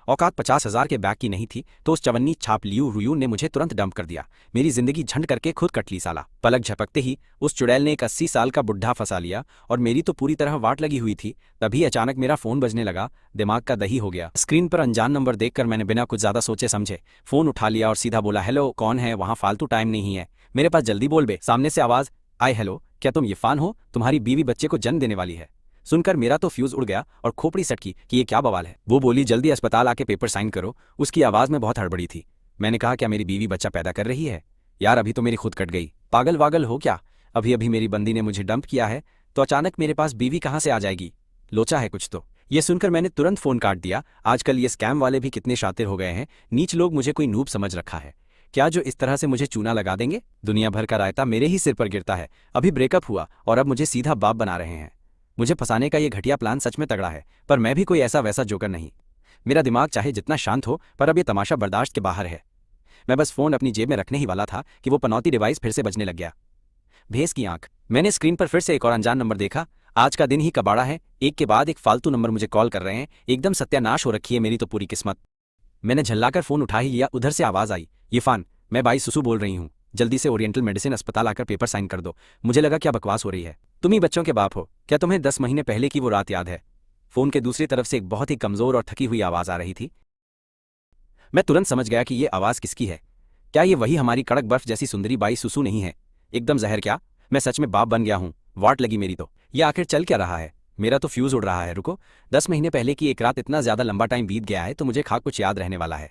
औकात 50,000 के बैग की नहीं थी तो उस चवन्नी छाप लियू रुयू ने मुझे तुरंत डंप कर दिया। मेरी जिंदगी झंड करके खुद कट ली साला। पलक झपकते ही उस चुड़ैल ने एक 80 साल का बुढ़ा फंसा लिया और मेरी तो पूरी तरह वाट लगी हुई थी। तभी अचानक मेरा फोन बजने लगा, दिमाग का दही हो गया। स्क्रीन पर अनजान नंबर देखकर मैंने बिना कुछ ज्यादा सोचे समझे फोन उठा लिया और सीधा बोला, हेलो कौन है वहाँ, फालतू टाइम नहीं है मेरे पास, जल्दी बोल बे। सामने से आवाज आई, हेलो क्या तुम इरफान हो, तुम्हारी बीवी बच्चे को जन्म देने वाली है। सुनकर मेरा तो फ्यूज उड़ गया और खोपड़ी सटकी कि ये क्या बवाल है। वो बोली, जल्दी अस्पताल आके पेपर साइन करो। उसकी आवाज में बहुत हड़बड़ी थी। मैंने कहा, क्या मेरी बीवी बच्चा पैदा कर रही है? यार अभी तो मेरी खुद कट गई, पागल वागल हो क्या? अभी अभी मेरी बंदी ने मुझे डंप किया है तो अचानक मेरे पास बीवी कहाँ से आ जाएगी? लोचा है कुछ तो। ये सुनकर मैंने तुरंत फोन काट दिया। आजकल ये स्कैम वाले भी कितने शातिर हो गए हैं, नीच लोग मुझे कोई नूब समझ रखा है क्या जो इस तरह से मुझे चूना लगा देंगे? दुनिया भर का रायता मेरे ही सिर पर गिरता है। अभी ब्रेकअप हुआ और अब मुझे सीधा बाप बना रहे हैं। मुझे फंसाने का ये घटिया प्लान सच में तगड़ा है, पर मैं भी कोई ऐसा वैसा जोकर नहीं। मेरा दिमाग चाहे जितना शांत हो पर अब ये तमाशा बर्दाश्त के बाहर है। मैं बस फोन अपनी जेब में रखने ही वाला था कि वो पनौती डिवाइस फिर से बजने लग गया। भैंस की आंख। मैंने स्क्रीन पर फिर से एक और अनजान नंबर देखा। आज का दिन ही कबाड़ा है, एक के बाद एक फालतू नंबर मुझे कॉल कर रहे हैं। एकदम सत्यानाश हो रखी है मेरी तो पूरी किस्मत। मैंने झल्लाकर फोन उठा ही लिया। उधर से आवाज आई, इरफान मैं बाई सुसु बोल रही हूँ, जल्दी से ओरिएंटल मेडिसिन अस्पताल आकर पेपर साइन कर दो। मुझे लगा क्या बकवास हो रही है, तुम ही बच्चों के बाप हो, क्या तुम्हें 10 महीने पहले की वो रात याद है? फोन के दूसरी तरफ से एक बहुत ही कमजोर और थकी हुई आवाज आ रही थी। मैं तुरंत समझ गया कि ये आवाज किसकी है। क्या ये वही हमारी कड़क बर्फ जैसी सुंदरी बाई सुसु नहीं है? एकदम जहर क्या, मैं सच में बाप बन गया हूँ। वाट लगी मेरी तो। ये आखिर चल क्या रहा है? मेरा तो फ्यूज उड़ रहा है। रुको, 10 महीने पहले की एक रात, इतना ज्यादा लंबा टाइम बीत गया है तो मुझे खा कुछ याद रहने वाला है।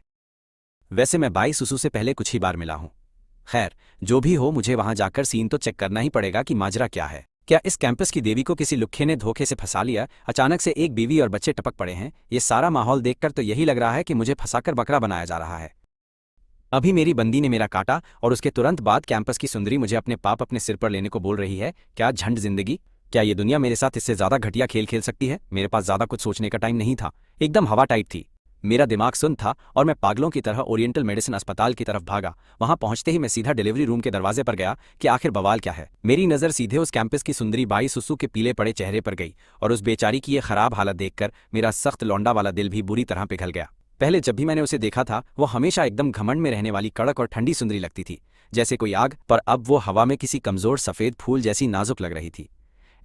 वैसे मैं बाई सुसु से पहले कुछ ही बार मिला हूँ। खैर जो भी हो, मुझे वहां जाकर सीन तो चेक करना ही पड़ेगा कि माजरा क्या है। क्या इस कैंपस की देवी को किसी लुक्खे ने धोखे से फंसा लिया? अचानक से एक बीवी और बच्चे टपक पड़े हैं। ये सारा माहौल देखकर तो यही लग रहा है कि मुझे फंसाकर बकरा बनाया जा रहा है। अभी मेरी बंदी ने मेरा काटा और उसके तुरंत बाद कैंपस की सुंदरी मुझे अपने पाप अपने सिर पर लेने को बोल रही है। क्या झंड जिंदगी! क्या ये दुनिया मेरे साथ इससे ज्यादा घटिया खेल खेल सकती है? मेरे पास ज्यादा कुछ सोचने का टाइम नहीं था, एकदम हवा टाइट थी। मेरा दिमाग सुन था और मैं पागलों की तरह ओरिएंटल मेडिसिन अस्पताल की तरफ भागा। वहां पहुंचते ही मैं सीधा डिलीवरी रूम के दरवाजे पर गया कि आखिर बवाल क्या है। मेरी नजर सीधे उस कैंपस की सुंदरी बाई सुसु के पीले पड़े चेहरे पर गई और उस बेचारी की ये खराब हालत देखकर मेरा सख्त लौंडा वाला दिल भी बुरी तरह पिघल गया। पहले जब भी मैंने उसे देखा था वो हमेशा एकदम घमंड में रहने वाली कड़क और ठंडी सुंदरी लगती थी, जैसे कोई आग, पर अब वो हवा में किसी कमजोर सफेद फूल जैसी नाजुक लग रही थी।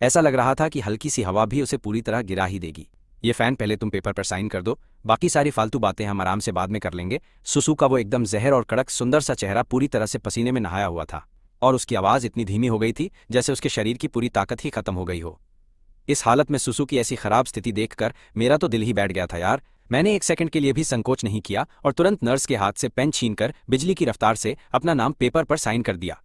ऐसा लग रहा था कि हल्की सी हवा भी उसे पूरी तरह गिरा ही देगी। ये फैन, पहले तुम पेपर पर साइन कर दो, बाकी सारी फालतू बातें हम आराम से बाद में कर लेंगे। सुसु का वो एकदम जहर और कड़क सुंदर सा चेहरा पूरी तरह से पसीने में नहाया हुआ था और उसकी आवाज इतनी धीमी हो गई थी जैसे उसके शरीर की पूरी ताकत ही खत्म हो गई हो। इस हालत में सुसु की ऐसी खराब स्थिति देखकर मेरा तो दिल ही बैठ गया था यार। मैंने एक सेकंड के लिए भी संकोच नहीं किया और तुरंत नर्स के हाथ से पेन छीनकर बिजली की रफ्तार से अपना नाम पेपर पर साइन कर दिया।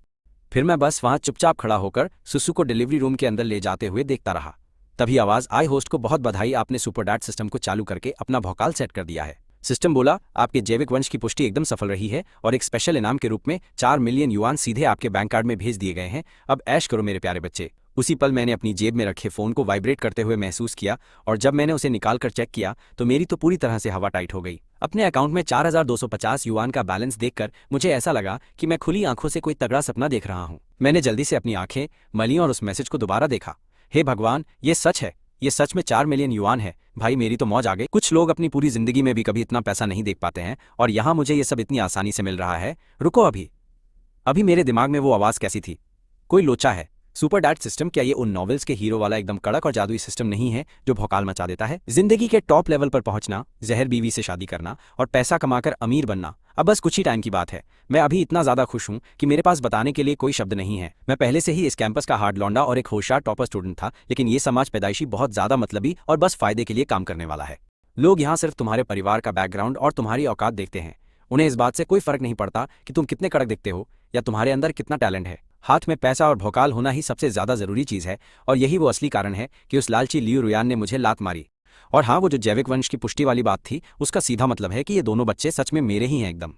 फिर मैं बस वहां चुपचाप खड़ा होकर सुसु को डिलीवरी रूम के अंदर ले जाते हुए देखता रहा। तभी आवाज आई, होस्ट को बहुत बधाई, आपने सुपरडैट सिस्टम को चालू करके अपना भौकाल सेट कर दिया है। सिस्टम बोला, आपके जैविक वंश की पुष्टि एकदम सफल रही है और एक स्पेशल इनाम के रूप में 4 मिलियन युआन सीधे आपके बैंक कार्ड में भेज दिए गए हैं। अब ऐश करो मेरे प्यारे बच्चे। उसी पल मैंने अपनी जेब में रखे फोन को वाइब्रेट करते हुए महसूस किया और जब मैंने उसे निकालकर चेक किया तो मेरी तो पूरी तरह से हवा टाइट हो गई। अपने अकाउंट में 4250 युआन का बैलेंस देखकर मुझे ऐसा लगा कि मैं खुली आंखों से कोई तगड़ा सपना देख रहा हूँ। मैंने जल्दी से अपनी आंखें मली और उस मैसेज को दोबारा देखा। हे भगवान, ये सच है, ये सच में 4 मिलियन युआन है। भाई मेरी तो मौज आ गई। कुछ लोग अपनी पूरी जिंदगी में भी कभी इतना पैसा नहीं देख पाते हैं और यहाँ मुझे ये सब इतनी आसानी से मिल रहा है। रुको, अभी मेरे दिमाग में वो आवाज कैसी थी? कोई लोचा है। सुपर डैड सिस्टम, क्या ये उन नॉवेल्स के हीरो वाला एकदम कड़क और जादुई सिस्टम नहीं है जो भौकाल मचा देता है? जिंदगी के टॉप लेवल पर पहुंचना, जहर बीवी से शादी करना और पैसा कमाकर अमीर बनना अब बस कुछ ही टाइम की बात है। मैं अभी इतना ज्यादा खुश हूं कि मेरे पास बताने के लिए कोई शब्द नहीं है। मैं पहले से ही इस कैंपस का हार्ड लौंडा और एक होशियार टॉपर स्टूडेंट था, लेकिन ये समाज पैदाइशी बहुत ज्यादा मतलबी और बस फायदे के लिए काम करने वाला है। लोग यहाँ सिर्फ तुम्हारे परिवार का बैकग्राउंड और तुम्हारी औकात देखते हैं। उन्हें इस बात से कोई फर्क नहीं पड़ता कि तुम कितने कड़क दिखते हो या तुम्हारे अंदर कितना टैलेंट है। हाथ में पैसा और भौकाल होना ही सबसे ज्यादा जरूरी चीज है और यही वो असली कारण है कि उस लालची लियू रुयान ने मुझे लात मारी। और हाँ, वो जो जैविक वंश की पुष्टि वाली बात थी उसका सीधा मतलब है कि ये दोनों बच्चे सच में मेरे ही हैं एकदम।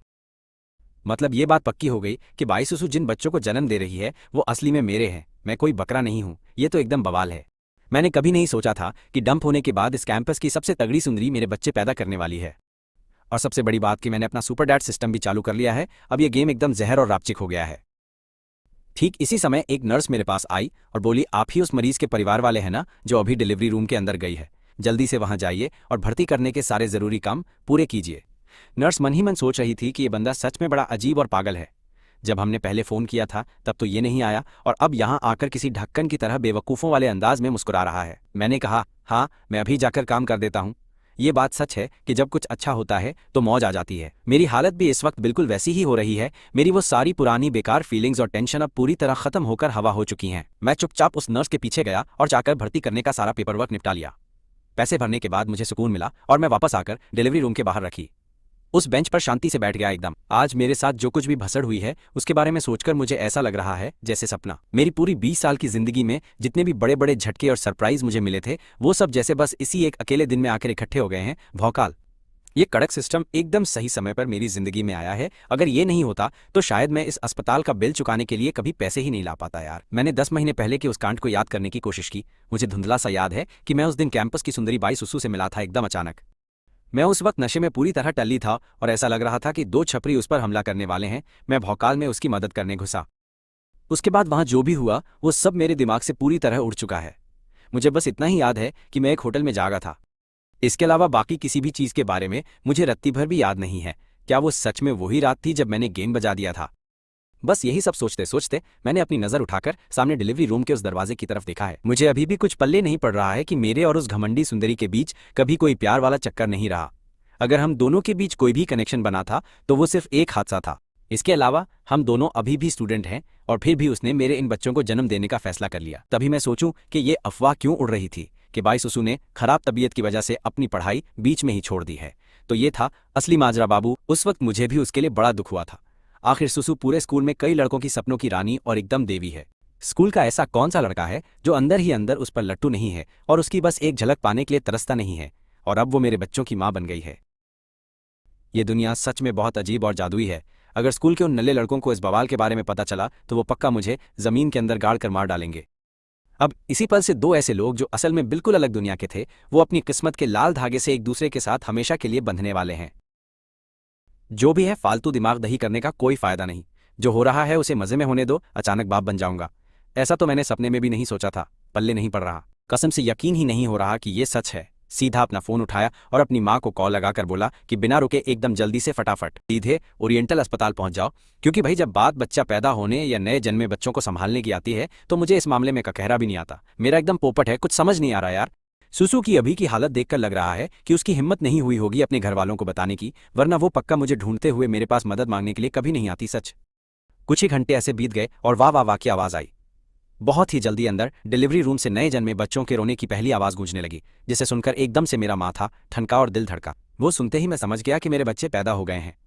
मतलब ये बात पक्की हो गई कि बाई सुसु जिन बच्चों को जन्म दे रही है वो असली में मेरे हैं। मैं कोई बकरा नहीं हूँ। ये तो एकदम बवाल है। मैंने कभी नहीं सोचा था कि डंप होने के बाद इस कैंपस की सबसे तगड़ी सुंदरी मेरे बच्चे पैदा करने वाली है। और सबसे बड़ी बात कि मैंने अपना सुपर डैड सिस्टम भी चालू कर लिया है। अब ये गेम एकदम जहर और रापचिक हो गया है। ठीक इसी समय एक नर्स मेरे पास आई और बोली, आप ही उस मरीज के परिवार वाले हैं ना जो अभी डिलीवरी रूम के अंदर गई है? जल्दी से वहां जाइए और भर्ती करने के सारे जरूरी काम पूरे कीजिए। नर्स मन ही मन सोच रही थी कि ये बंदा सच में बड़ा अजीब और पागल है। जब हमने पहले फ़ोन किया था तब तो ये नहीं आया और अब यहाँ आकर किसी ढक्कन की तरह बेवकूफ़ों वाले अंदाज में मुस्कुरा रहा है। मैंने कहा, हाँ मैं अभी जाकर काम कर देता हूँ। ये बात सच है कि जब कुछ अच्छा होता है तो मौज आ जाती है। मेरी हालत भी इस वक्त बिल्कुल वैसी ही हो रही है। मेरी वो सारी पुरानी बेकार फीलिंग्स और टेंशन अब पूरी तरह खत्म होकर हवा हो चुकी हैं। मैं चुपचाप उस नर्स के पीछे गया और जाकर भर्ती करने का सारा पेपर वर्क निपटा लिया। पैसे भरने के बाद मुझे सुकून मिला और मैं वापस आकर डिलीवरी रूम के बाहर रखी। उस बेंच पर शांति से बैठ गया एकदम। आज मेरे साथ जो कुछ भी भसड़ हुई है उसके बारे में सोचकर मुझे ऐसा लग रहा है जैसे सपना। मेरी पूरी 20 साल की जिंदगी में जितने भी बड़े बड़े झटके और सरप्राइज मुझे मिले थे वो सब जैसे बस इसी एक अकेले दिन में आकर इकट्ठे हो गए हैं। भौकाल। ये कड़क सिस्टम एकदम सही समय पर मेरी जिंदगी में आया है। अगर ये नहीं होता तो शायद मैं इस अस्पताल का बिल चुकाने के लिए कभी पैसे ही नहीं ला पाता यार। मैंने 10 महीने पहले के उस कांड को याद करने की कोशिश की। मुझे धुंधला सा याद है कि मैं उस दिन कैंपस की सुंदरी बाई सुसु से मिला था एकदम अचानक। मैं उस वक्त नशे में पूरी तरह टल्ली था और ऐसा लग रहा था कि 2 छपरी उस पर हमला करने वाले हैं। मैं भौकाल में उसकी मदद करने घुसा। उसके बाद वहां जो भी हुआ वो सब मेरे दिमाग से पूरी तरह उड़ चुका है। मुझे बस इतना ही याद है कि मैं एक होटल में जागा था। इसके अलावा बाकी किसी भी चीज के बारे में मुझे रत्ती भर भी याद नहीं है। क्या वो सच में वही रात थी जब मैंने गेम बजा दिया था? बस यही सब सोचते सोचते मैंने अपनी नजर उठाकर सामने डिलीवरी रूम के उस दरवाजे की तरफ देखा है। मुझे अभी भी कुछ पल्ले नहीं पड़ रहा है कि मेरे और उस घमंडी सुंदरी के बीच कभी कोई प्यार वाला चक्कर नहीं रहा। अगर हम दोनों के बीच कोई भी कनेक्शन बना था तो वो सिर्फ एक हादसा था। इसके अलावा हम दोनों अभी भी स्टूडेंट हैं और फिर भी उसने मेरे इन बच्चों को जन्म देने का फैसला कर लिया। तभी मैं सोचूं कि ये अफवाह क्यों उड़ रही थी कि बाई सुसु ने खराब तबीयत की वजह से अपनी पढ़ाई बीच में ही छोड़ दी है। तो ये था असली माजरा बाबू। उस वक्त मुझे भी उसके लिए बड़ा दुख हुआ था। आखिर सुसु पूरे स्कूल में कई लड़कों की सपनों की रानी और एकदम देवी है। स्कूल का ऐसा कौन सा लड़का है जो अंदर ही अंदर उस पर लट्टू नहीं है और उसकी बस एक झलक पाने के लिए तरसता नहीं है। और अब वो मेरे बच्चों की माँ बन गई है। ये दुनिया सच में बहुत अजीब और जादुई है। अगर स्कूल के उन नल्ले लड़कों को इस बवाल के बारे में पता चला तो वो पक्का मुझे जमीन के अंदर गाड़ कर मार डालेंगे। अब इसी पल से 2 ऐसे लोग जो असल में बिल्कुल अलग दुनिया के थे वो अपनी किस्मत के लाल धागे से एक दूसरे के साथ हमेशा के लिए बंधने वाले हैं। जो भी है फालतू दिमाग दही करने का कोई फायदा नहीं। जो हो रहा है उसे मजे में होने दो। अचानक बाप बन जाऊंगा ऐसा तो मैंने सपने में भी नहीं सोचा था। पल्ले नहीं पड़ रहा। कसम से यकीन ही नहीं हो रहा कि ये सच है। सीधा अपना फोन उठाया और अपनी माँ को कॉल लगाकर बोला कि बिना रुके एकदम जल्दी से फटाफट सीधे ओरिएंटल अस्पताल पहुंच जाओ। क्योंकि भाई जब बात बच्चा पैदा होने या नए जन्मे बच्चों को संभालने की आती है तो मुझे इस मामले में ककहरा भी नहीं आता। मेरा एकदम पोपट है। कुछ समझ नहीं आ रहा यार। सुसु की अभी की हालत देखकर लग रहा है कि उसकी हिम्मत नहीं हुई होगी अपने घर वालों को बताने की, वरना वो पक्का मुझे ढूंढते हुए मेरे पास मदद मांगने के लिए कभी नहीं आती। सच। कुछ ही घंटे ऐसे बीत गए और वाह वाह वाह की आवाज आई। बहुत ही जल्दी अंदर डिलीवरी रूम से नए जन्मे बच्चों के रोने की पहली आवाज गूंजने लगी, जिसे सुनकर एकदम से मेरा माथा ठनका और दिल धड़का। वो सुनते ही मैं समझ गया कि मेरे बच्चे पैदा हो गए हैं।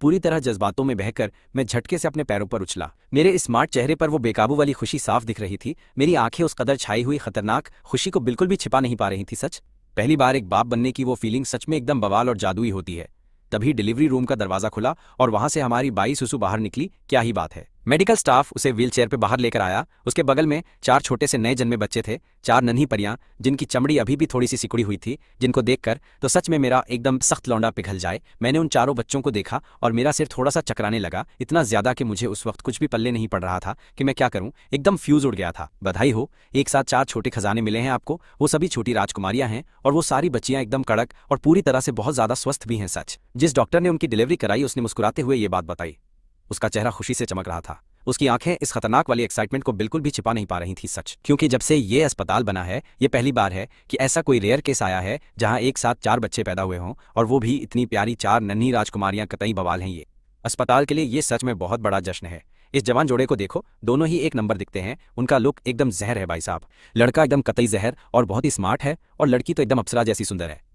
पूरी तरह जज्बातों में बहकर मैं झटके से अपने पैरों पर उछला। मेरे स्मार्ट चेहरे पर वो बेकाबू वाली खुशी साफ दिख रही थी। मेरी आंखें उस कदर छाई हुई खतरनाक खुशी को बिल्कुल भी छिपा नहीं पा रही थी। सच, पहली बार एक बाप बनने की वो फीलिंग सच में एकदम बवाल और जादुई होती है। तभी डिलीवरी रूम का दरवाजा खुला और वहां से हमारी बाई सुसु बाहर निकली। क्या ही बात है। मेडिकल स्टाफ उसे व्हीलचेयर पे बाहर लेकर आया। उसके बगल में 4 छोटे से नए जन्मे बच्चे थे, 4 नन्ही परियां जिनकी चमड़ी अभी भी थोड़ी सी सिकुड़ी हुई थी, जिनको देखकर तो सच में मेरा एकदम सख्त लौंडा पिघल जाए। मैंने उन चारों बच्चों को देखा और मेरा सिर थोड़ा सा चकराने लगा, इतना ज्यादा कि मुझे उस वक्त कुछ भी पल्ले नहीं पड़ रहा था कि मैं क्या करूं। एकदम फ्यूज उड़ गया था। बधाई हो, एक साथ 4 छोटे खजाने मिले हैं आपको। वो सभी छोटी राजकुमारियां हैं और वो सारी बच्चियां एकदम कड़क और पूरी तरह से बहुत ज्यादा स्वस्थ भी हैं। सच, जिस डॉक्टर ने उनकी डिलीवरी कराई उसने मुस्कुराते हुए ये बात बताई। उसका चेहरा खुशी से चमक रहा था। उसकी आंखें इस खतरनाक वाली एक्साइटमेंट को बिल्कुल भी छिपा नहीं पा रही थी। सच, क्योंकि जब से ये अस्पताल बना है ये पहली बार है कि ऐसा कोई रेयर केस आया है जहां एक साथ 4 बच्चे पैदा हुए हों, और वो भी इतनी प्यारी 4 नन्ही राजकुमारियां। कतई बवाल हैं ये। अस्पताल के लिए ये सच में बहुत बड़ा जश्न है। इस जवान जोड़े को देखो, दोनों ही एक नंबर दिखते हैं। उनका लुक एकदम जहर है भाई साहब। लड़का एकदम कतई जहर और बहुत ही स्मार्ट है, और लड़की तो एकदम अप्सरा जैसी सुंदर है।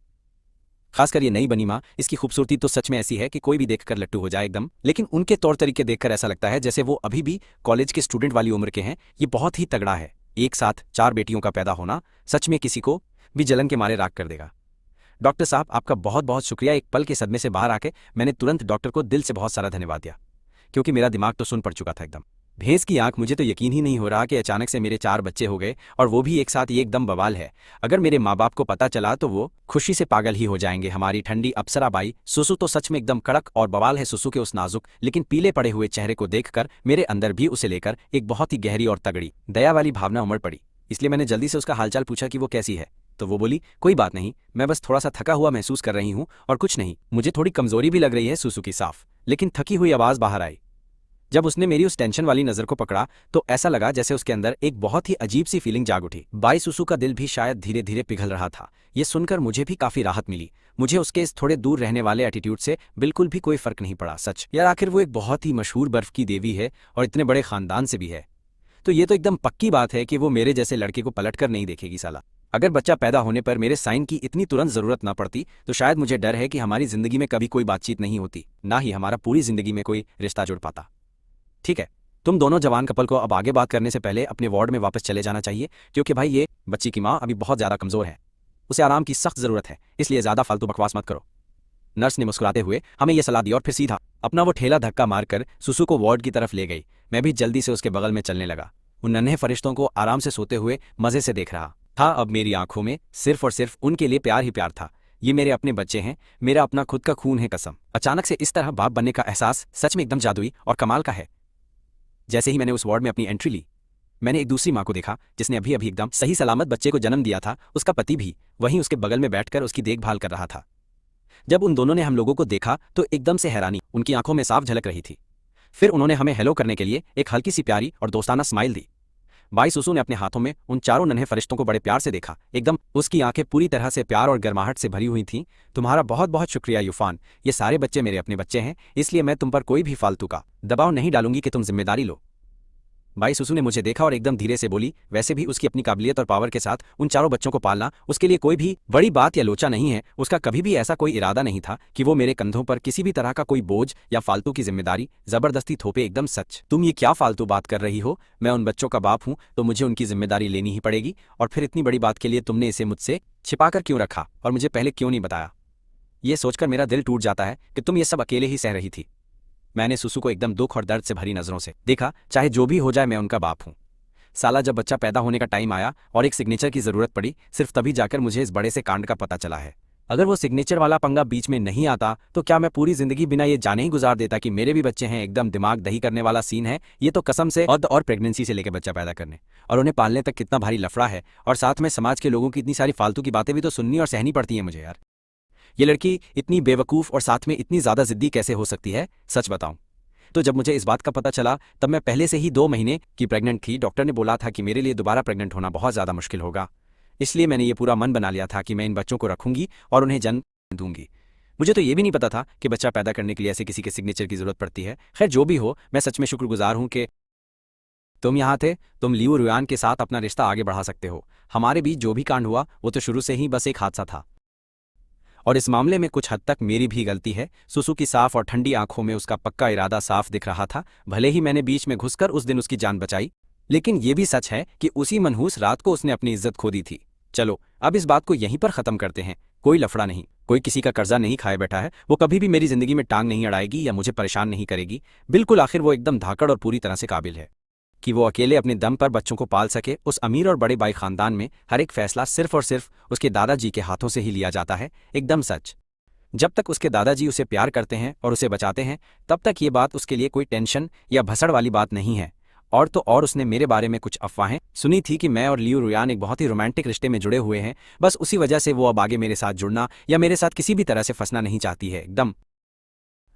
खासकर ये नई बनी माँ, इसकी खूबसूरती तो सच में ऐसी है कि कोई भी देखकर लट्टू हो जाए एकदम। लेकिन उनके तौर तरीके देखकर ऐसा लगता है जैसे वो अभी भी कॉलेज के स्टूडेंट वाली उम्र के हैं। ये बहुत ही तगड़ा है। एक साथ 4 बेटियों का पैदा होना सच में किसी को भी जलन के मारे राख कर देगा। डॉक्टर साहब, आपका बहुत बहुत शुक्रिया। एक पल के सदमे से बाहर आके मैंने तुरंत डॉक्टर को दिल से बहुत सारा धन्यवाद दिया, क्योंकि मेरा दिमाग तो सुन पड़ चुका था एकदम। भैंस की आंख, मुझे तो यकीन ही नहीं हो रहा कि अचानक से मेरे 4 बच्चे हो गए, और वो भी एक साथ। ये एकदम बवाल है। अगर मेरे माँ बाप को पता चला तो वो खुशी से पागल ही हो जाएंगे। हमारी ठंडी अप्सरा बाई सुसु तो सच में एकदम कड़क और बवाल है। सुसु के उस नाजुक लेकिन पीले पड़े हुए चेहरे को देखकर मेरे अंदर भी उसे लेकर एक बहुत ही गहरी और तगड़ी दया वाली भावना उमड़ पड़ी। इसलिए मैंने जल्दी से उसका हालचाल पूछा कि वो कैसी है। तो वो बोली, कोई बात नहीं, मैं बस थोड़ा सा थका हुआ महसूस कर रही हूँ और कुछ नहीं, मुझे थोड़ी कमजोरी भी लग रही है। सुसु की साफ लेकिन थकी हुई आवाज बाहर आई। जब उसने मेरी उस टेंशन वाली नजर को पकड़ा तो ऐसा लगा जैसे उसके अंदर एक बहुत ही अजीब सी फीलिंग जाग उठी। बाई सुसु का दिल भी शायद धीरे धीरे पिघल रहा था। ये सुनकर मुझे भी काफी राहत मिली। मुझे उसके इस थोड़े दूर रहने वाले एटीट्यूड से बिल्कुल भी कोई फर्क नहीं पड़ा। सच यार, आखिर वो एक बहुत ही मशहूर बर्फ की देवी है और इतने बड़े खानदान से भी है, तो ये तो एकदम पक्की बात है कि वो मेरे जैसे लड़के को पलट कर नहीं देखेगी साला। अगर बच्चा पैदा होने पर मेरे साइन की इतनी तुरंत जरूरत ना पड़ती तो शायद मुझे डर है कि हमारी जिंदगी में कभी कोई बातचीत नहीं होती, ना ही हमारा पूरी जिंदगी में कोई रिश्ता जुड़ पाता। ठीक है, तुम दोनों जवान कपल को अब आगे बात करने से पहले अपने वार्ड में वापस चले जाना चाहिए, क्योंकि भाई ये बच्ची की माँ अभी बहुत ज्यादा कमजोर है, उसे आराम की सख्त जरूरत है, इसलिए ज्यादा फालतू बकवास मत करो। नर्स ने मुस्कुराते हुए हमें यह सलाह दी और फिर सीधा अपना वो ठेला धक्का मारकर सुसु को वार्ड की तरफ ले गई। मैं भी जल्दी से उसके बगल में चलने लगा। उन नन्हे फरिश्तों को आराम से सोते हुए मजे से देख रहा था। अब मेरी आंखों में सिर्फ और सिर्फ उनके लिए प्यार ही प्यार था। ये मेरे अपने बच्चे हैं, मेरा अपना खुद का खून है कसम। अचानक से इस तरह बाप बनने का एहसास सच में एकदम जादुई और कमाल का है। जैसे ही मैंने उस वार्ड में अपनी एंट्री ली, मैंने एक दूसरी माँ को देखा जिसने अभी अभी एकदम सही सलामत बच्चे को जन्म दिया था। उसका पति भी वहीं उसके बगल में बैठकर उसकी देखभाल कर रहा था। जब उन दोनों ने हम लोगों को देखा तो एकदम से हैरानी उनकी आंखों में साफ झलक रही थी। फिर उन्होंने हमें हेलो करने के लिए एक हल्की सी प्यारी और दोस्ताना स्माइल दी। बाई सुसु ने अपने हाथों में उन चारों नन्हे फरिश्तों को बड़े प्यार से देखा। एकदम उसकी आंखें पूरी तरह से प्यार और गर्माहट से भरी हुई थीं। तुम्हारा बहुत बहुत शुक्रिया यूफान, ये सारे बच्चे मेरे अपने बच्चे हैं, इसलिए मैं तुम पर कोई भी फालतू का दबाव नहीं डालूंगी कि तुम जिम्मेदारी लो। बाई सुसु ने मुझे देखा और एकदम धीरे से बोली, वैसे भी उसकी अपनी काबिलियत और पावर के साथ उन चारों बच्चों को पालना उसके लिए कोई भी बड़ी बात या लोचा नहीं है। उसका कभी भी ऐसा कोई इरादा नहीं था कि वो मेरे कंधों पर किसी भी तरह का कोई बोझ या फालतू की जिम्मेदारी जबरदस्ती थोपे। एकदम सच। तुम ये क्या फालतू बात कर रही हो? मैं उन बच्चों का बाप हूं तो मुझे उनकी जिम्मेदारी लेनी ही पड़ेगी। और फिर इतनी बड़ी बात के लिए तुमने इसे मुझसे छिपाकर क्यों रखा और मुझे पहले क्यों नहीं बताया? ये सोचकर मेरा दिल टूट जाता है कि तुम ये सब अकेले ही सह रही थी। मैंने सुसु को एकदम दुख और दर्द से भरी नजरों से देखा। चाहे जो भी हो जाए, मैं उनका बाप हूं। साला, जब बच्चा पैदा होने का टाइम आया और एक सिग्नेचर की जरूरत पड़ी, सिर्फ तभी जाकर मुझे इस बड़े से कांड का पता चला है। अगर वो सिग्नेचर वाला पंगा बीच में नहीं आता तो क्या मैं पूरी जिंदगी बिना ये जाने ही गुजार देता कि मेरे भी बच्चे हैं। एकदम दिमाग दही करने वाला सीन है ये तो कसम से। और प्रेगनेंसी से लेकर बच्चा पैदा करने और उन्हें पालने तक कितना भारी लफड़ा है, और साथ में समाज के लोगों की इतनी सारी फालतू की बातें भी तो सुननी और सहनी पड़ती हैं मुझे। यार, ये लड़की इतनी बेवकूफ़ और साथ में इतनी ज़्यादा जिद्दी कैसे हो सकती है? सच बताऊं तो जब मुझे इस बात का पता चला तब मैं पहले से ही 2 महीने की प्रेग्नेंट थी। डॉक्टर ने बोला था कि मेरे लिए दोबारा प्रेग्नेंट होना बहुत ज़्यादा मुश्किल होगा, इसलिए मैंने ये पूरा मन बना लिया था कि मैं इन बच्चों को रखूंगी और उन्हें जन्म दूंगी। मुझे तो ये भी नहीं पता था कि बच्चा पैदा करने के लिए ऐसे किसी के सिग्नेचर की जरूरत पड़ती है। खैर, जो भी हो, मैं सच में शुक्रगुजार हूं कि तुम यहाँ थे। तुम लियू रुयान के साथ अपना रिश्ता आगे बढ़ा सकते हो। हमारे बीच जो भी कांड हुआ वो तो शुरू से ही बस एक हादसा था, और इस मामले में कुछ हद तक मेरी भी गलती है। सुसु की साफ और ठंडी आंखों में उसका पक्का इरादा साफ दिख रहा था। भले ही मैंने बीच में घुसकर उस दिन उसकी जान बचाई, लेकिन ये भी सच है कि उसी मनहूस रात को उसने अपनी इज्जत खो दी थी। चलो, अब इस बात को यहीं पर खत्म करते हैं। कोई लफड़ा नहीं, कोई किसी का कर्जा नहीं खाए बैठा है। वो कभी भी मेरी जिंदगी में टांग नहीं अड़ाएगी या मुझे परेशान नहीं करेगी। बिल्कुल, आखिर वो एकदम धाकड़ और पूरी तरह से काबिल है कि वो अकेले अपने दम पर बच्चों को पाल सके। उस अमीर और बड़े बाई खानदान में हर एक फैसला सिर्फ और सिर्फ उसके दादाजी के हाथों से ही लिया जाता है। एकदम सच। जब तक उसके दादाजी उसे प्यार करते हैं और उसे बचाते हैं, तब तक ये बात उसके लिए कोई टेंशन या भसड़ वाली बात नहीं है। और तो और उसने मेरे बारे में कुछ अफवाहें सुनी थी कि मैं और लियू रुयान एक बहुत ही रोमांटिक रिश्ते में जुड़े हुए हैं। बस उसी वजह से वो अब आगे मेरे साथ जुड़ना या मेरे साथ किसी भी तरह से फंसना नहीं चाहती है। एकदम।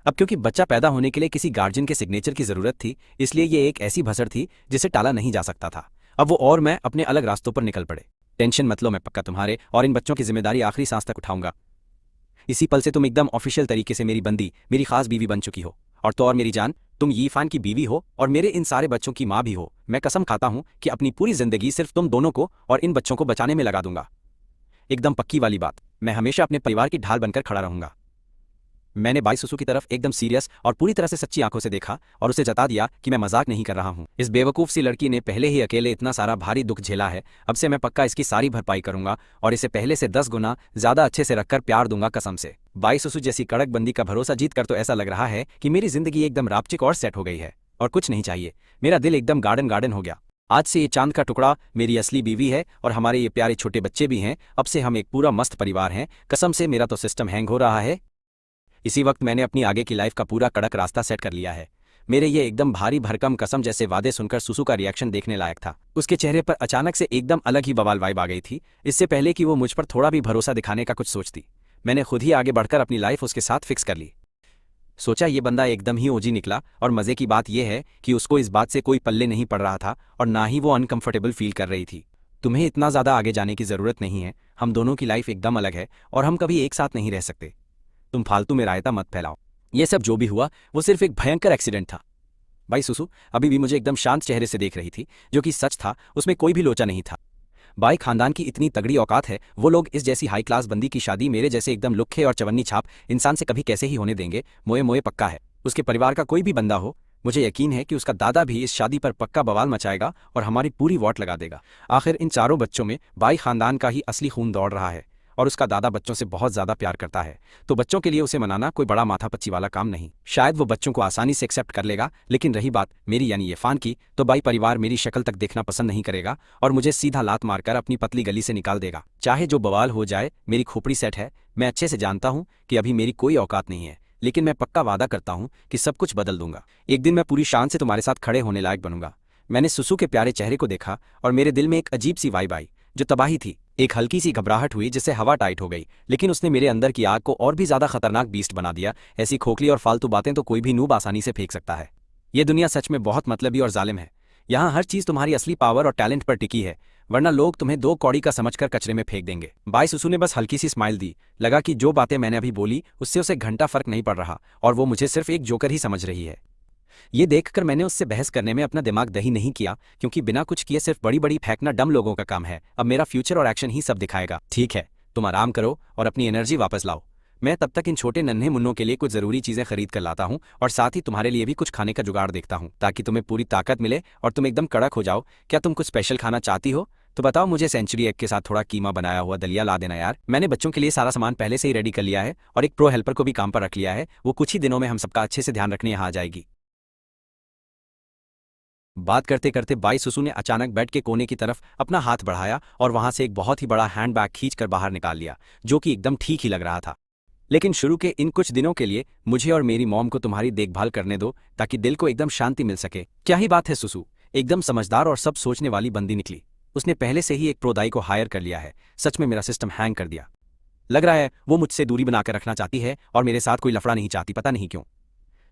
अब क्योंकि बच्चा पैदा होने के लिए किसी गार्जियन के सिग्नेचर की जरूरत थी, इसलिए ये एक ऐसी भसड़ थी जिसे टाला नहीं जा सकता था। अब वो और मैं अपने अलग रास्तों पर निकल पड़े। टेंशन मत लो, मैं पक्का तुम्हारे और इन बच्चों की जिम्मेदारी आखिरी सांस तक उठाऊंगा। इसी पल से तुम एकदम ऑफिशियल तरीके से मेरी बंदी, मेरी खास बीवी बन चुकी हो। और तो और मेरी जान, तुम यीफान की बीवी हो और मेरे इन सारे बच्चों की माँ भी हो। मैं कसम खाता हूं कि अपनी पूरी जिंदगी सिर्फ तुम दोनों को और इन बच्चों को बचाने में लगा दूंगा। एकदम पक्की वाली बात, मैं हमेशा अपने परिवार की ढाल बनकर खड़ा रहूंगा। मैंने बाई सुसु की तरफ एकदम सीरियस और पूरी तरह से सच्ची आंखों से देखा और उसे जता दिया कि मैं मजाक नहीं कर रहा हूं। इस बेवकूफ सी लड़की ने पहले ही अकेले इतना सारा भारी दुख झेला है, अब से मैं पक्का इसकी सारी भरपाई करूंगा और इसे पहले से 10 गुना ज्यादा अच्छे से रखकर प्यार दूंगा कसम से। बाई सुसु जैसी कड़क बंदी का भरोसा जीत कर तो ऐसा लग रहा है कि मेरी जिंदगी एकदम रापचिक और सेट हो गई है और कुछ नहीं चाहिए। मेरा दिल एकदम गार्डन गार्डन हो गया। आज से ये चांद का टुकड़ा मेरी असली बीवी है और हमारे ये प्यारे छोटे बच्चे भी हैं। अब से हम एक पूरा मस्त परिवार हैं। कसम से मेरा तो सिस्टम हैंग हो रहा है। इसी वक्त मैंने अपनी आगे की लाइफ का पूरा कड़क रास्ता सेट कर लिया है। मेरे ये एकदम भारी भरकम कसम जैसे वादे सुनकर सुसु का रिएक्शन देखने लायक था। उसके चेहरे पर अचानक से एकदम अलग ही बवाल वाइब आ गई थी। इससे पहले कि वो मुझ पर थोड़ा भी भरोसा दिखाने का कुछ सोचती, मैंने खुद ही आगे बढ़कर अपनी लाइफ उसके साथ फिक्स कर ली। सोचा ये बंदा एकदम ही ओजी निकला, और मजे की बात यह है कि उसको इस बात से कोई पल्ले नहीं पड़ रहा था और ना ही वो अनकंफर्टेबल फील कर रही थी। तुम्हें इतना ज्यादा आगे जाने की जरूरत नहीं है, हम दोनों की लाइफ एकदम अलग है और हम कभी एक साथ नहीं रह सकते। तुम फालतू में रायता मत फैलाओ। ये सब जो भी हुआ वो सिर्फ एक भयंकर एक्सीडेंट था। भाई सुसु अभी भी मुझे एकदम शांत चेहरे से देख रही थी, जो कि सच था, उसमें कोई भी लोचा नहीं था। बाई खानदान की इतनी तगड़ी औकात है, वो लोग इस जैसी हाई क्लास बंदी की शादी मेरे जैसे एकदम लुक्खे और चवन्नी छाप इंसान से कभी कैसे ही होने देंगे। मोए मोए पक्का है उसके परिवार का कोई भी बंदा हो, मुझे यकीन है कि उसका दादा भी इस शादी पर पक्का बवाल मचाएगा और हमारी पूरी वॉट लगा देगा। आखिर इन चारों बच्चों में बाई खानदान का ही असली खून दौड़ रहा है और उसका दादा बच्चों से बहुत ज्यादा प्यार करता है, तो बच्चों के लिए उसे मनाना कोई बड़ा माथापच्ची वाला काम नहीं। शायद वो बच्चों को आसानी से एक्सेप्ट कर लेगा, लेकिन रही बात मेरी यानी इरफान की, तो बाई परिवार मेरी शक्ल तक देखना पसंद नहीं करेगा और मुझे सीधा लात मारकर अपनी पतली गली से निकाल देगा। चाहे जो बवाल हो जाए, मेरी खोपड़ी सेट है। मैं अच्छे से जानता हूँ कि अभी मेरी कोई औकात नहीं है, लेकिन मैं पक्का वादा करता हूँ कि सब कुछ बदल दूंगा। एक दिन मैं पूरी शान से तुम्हारे साथ खड़े होने लायक बनूंगा। मैंने सुसु के प्यारे चेहरे को देखा और मेरे दिल में एक अजीब सी वाइब आई जो तबाही थी। एक हल्की सी घबराहट हुई जिससे हवा टाइट हो गई, लेकिन उसने मेरे अंदर की आग को और भी ज्यादा खतरनाक बीस्ट बना दिया। ऐसी खोखली और फालतू बातें तो कोई भी नूब आसानी से फेंक सकता है। ये दुनिया सच में बहुत मतलबी और जालिम है। यहाँ हर चीज तुम्हारी असली पावर और टैलेंट पर टिकी है, वरना लोग तुम्हें दो कौड़ी का समझकर कचरे में फेंक देंगे। बाई सुसु ने बस हल्की सी स्माइल दी। लगा कि जो बातें मैंने अभी बोली उससे उसे घंटा फर्क नहीं पड़ रहा और वो मुझे सिर्फ एक जोकर ही समझ रही है। ये देखकर मैंने उससे बहस करने में अपना दिमाग दही नहीं किया, क्योंकि बिना कुछ किए सिर्फ बड़ी बड़ी फेंकना डम लोगों का काम है। अब मेरा फ्यूचर और एक्शन ही सब दिखाएगा। ठीक है, तुम आराम करो और अपनी एनर्जी वापस लाओ। मैं तब तक इन छोटे नन्हे मुन्नों के लिए कुछ जरूरी चीजें खरीद कर लाता हूँ और साथ ही तुम्हारे लिए भी कुछ खाने का जुगाड़ देखता हूँ, ताकि तुम्हें पूरी ताकत मिले और तुम एकदम कड़क हो जाओ। क्या तुम कुछ स्पेशल खाना चाहती हो? तो बताओ, मुझे सेंचुरी एग के साथ थोड़ा कीमा बनाया हुआ दलिया ला देना यार। मैंने बच्चों के लिए सारा सामान पहले से ही रेडी कर लिया है और एक प्रो हेल्पर को भी काम पर रख लिया है। वो कुछ ही दिनों में हम सबका अच्छे से ध्यान रखने यहाँ आ जाएगी। बात करते करते बाई सुसु ने अचानक बेड के कोने की तरफ अपना हाथ बढ़ाया और वहां से एक बहुत ही बड़ा हैंडबैग खींचकर बाहर निकाल लिया, जो कि एकदम ठीक ही लग रहा था। लेकिन शुरू के इन कुछ दिनों के लिए मुझे और मेरी मॉम को तुम्हारी देखभाल करने दो, ताकि दिल को एकदम शांति मिल सके। क्या ही बात है सुसु, एकदम समझदार और सब सोचने वाली बंदी निकली। उसने पहले से ही एक प्रोदाई को हायर कर लिया है। सच में मेरा सिस्टम हैंग कर दिया। लग रहा है वो मुझसे दूरी बनाकर रखना चाहती है और मेरे साथ कोई लफड़ा नहीं चाहती, पता नहीं क्यों।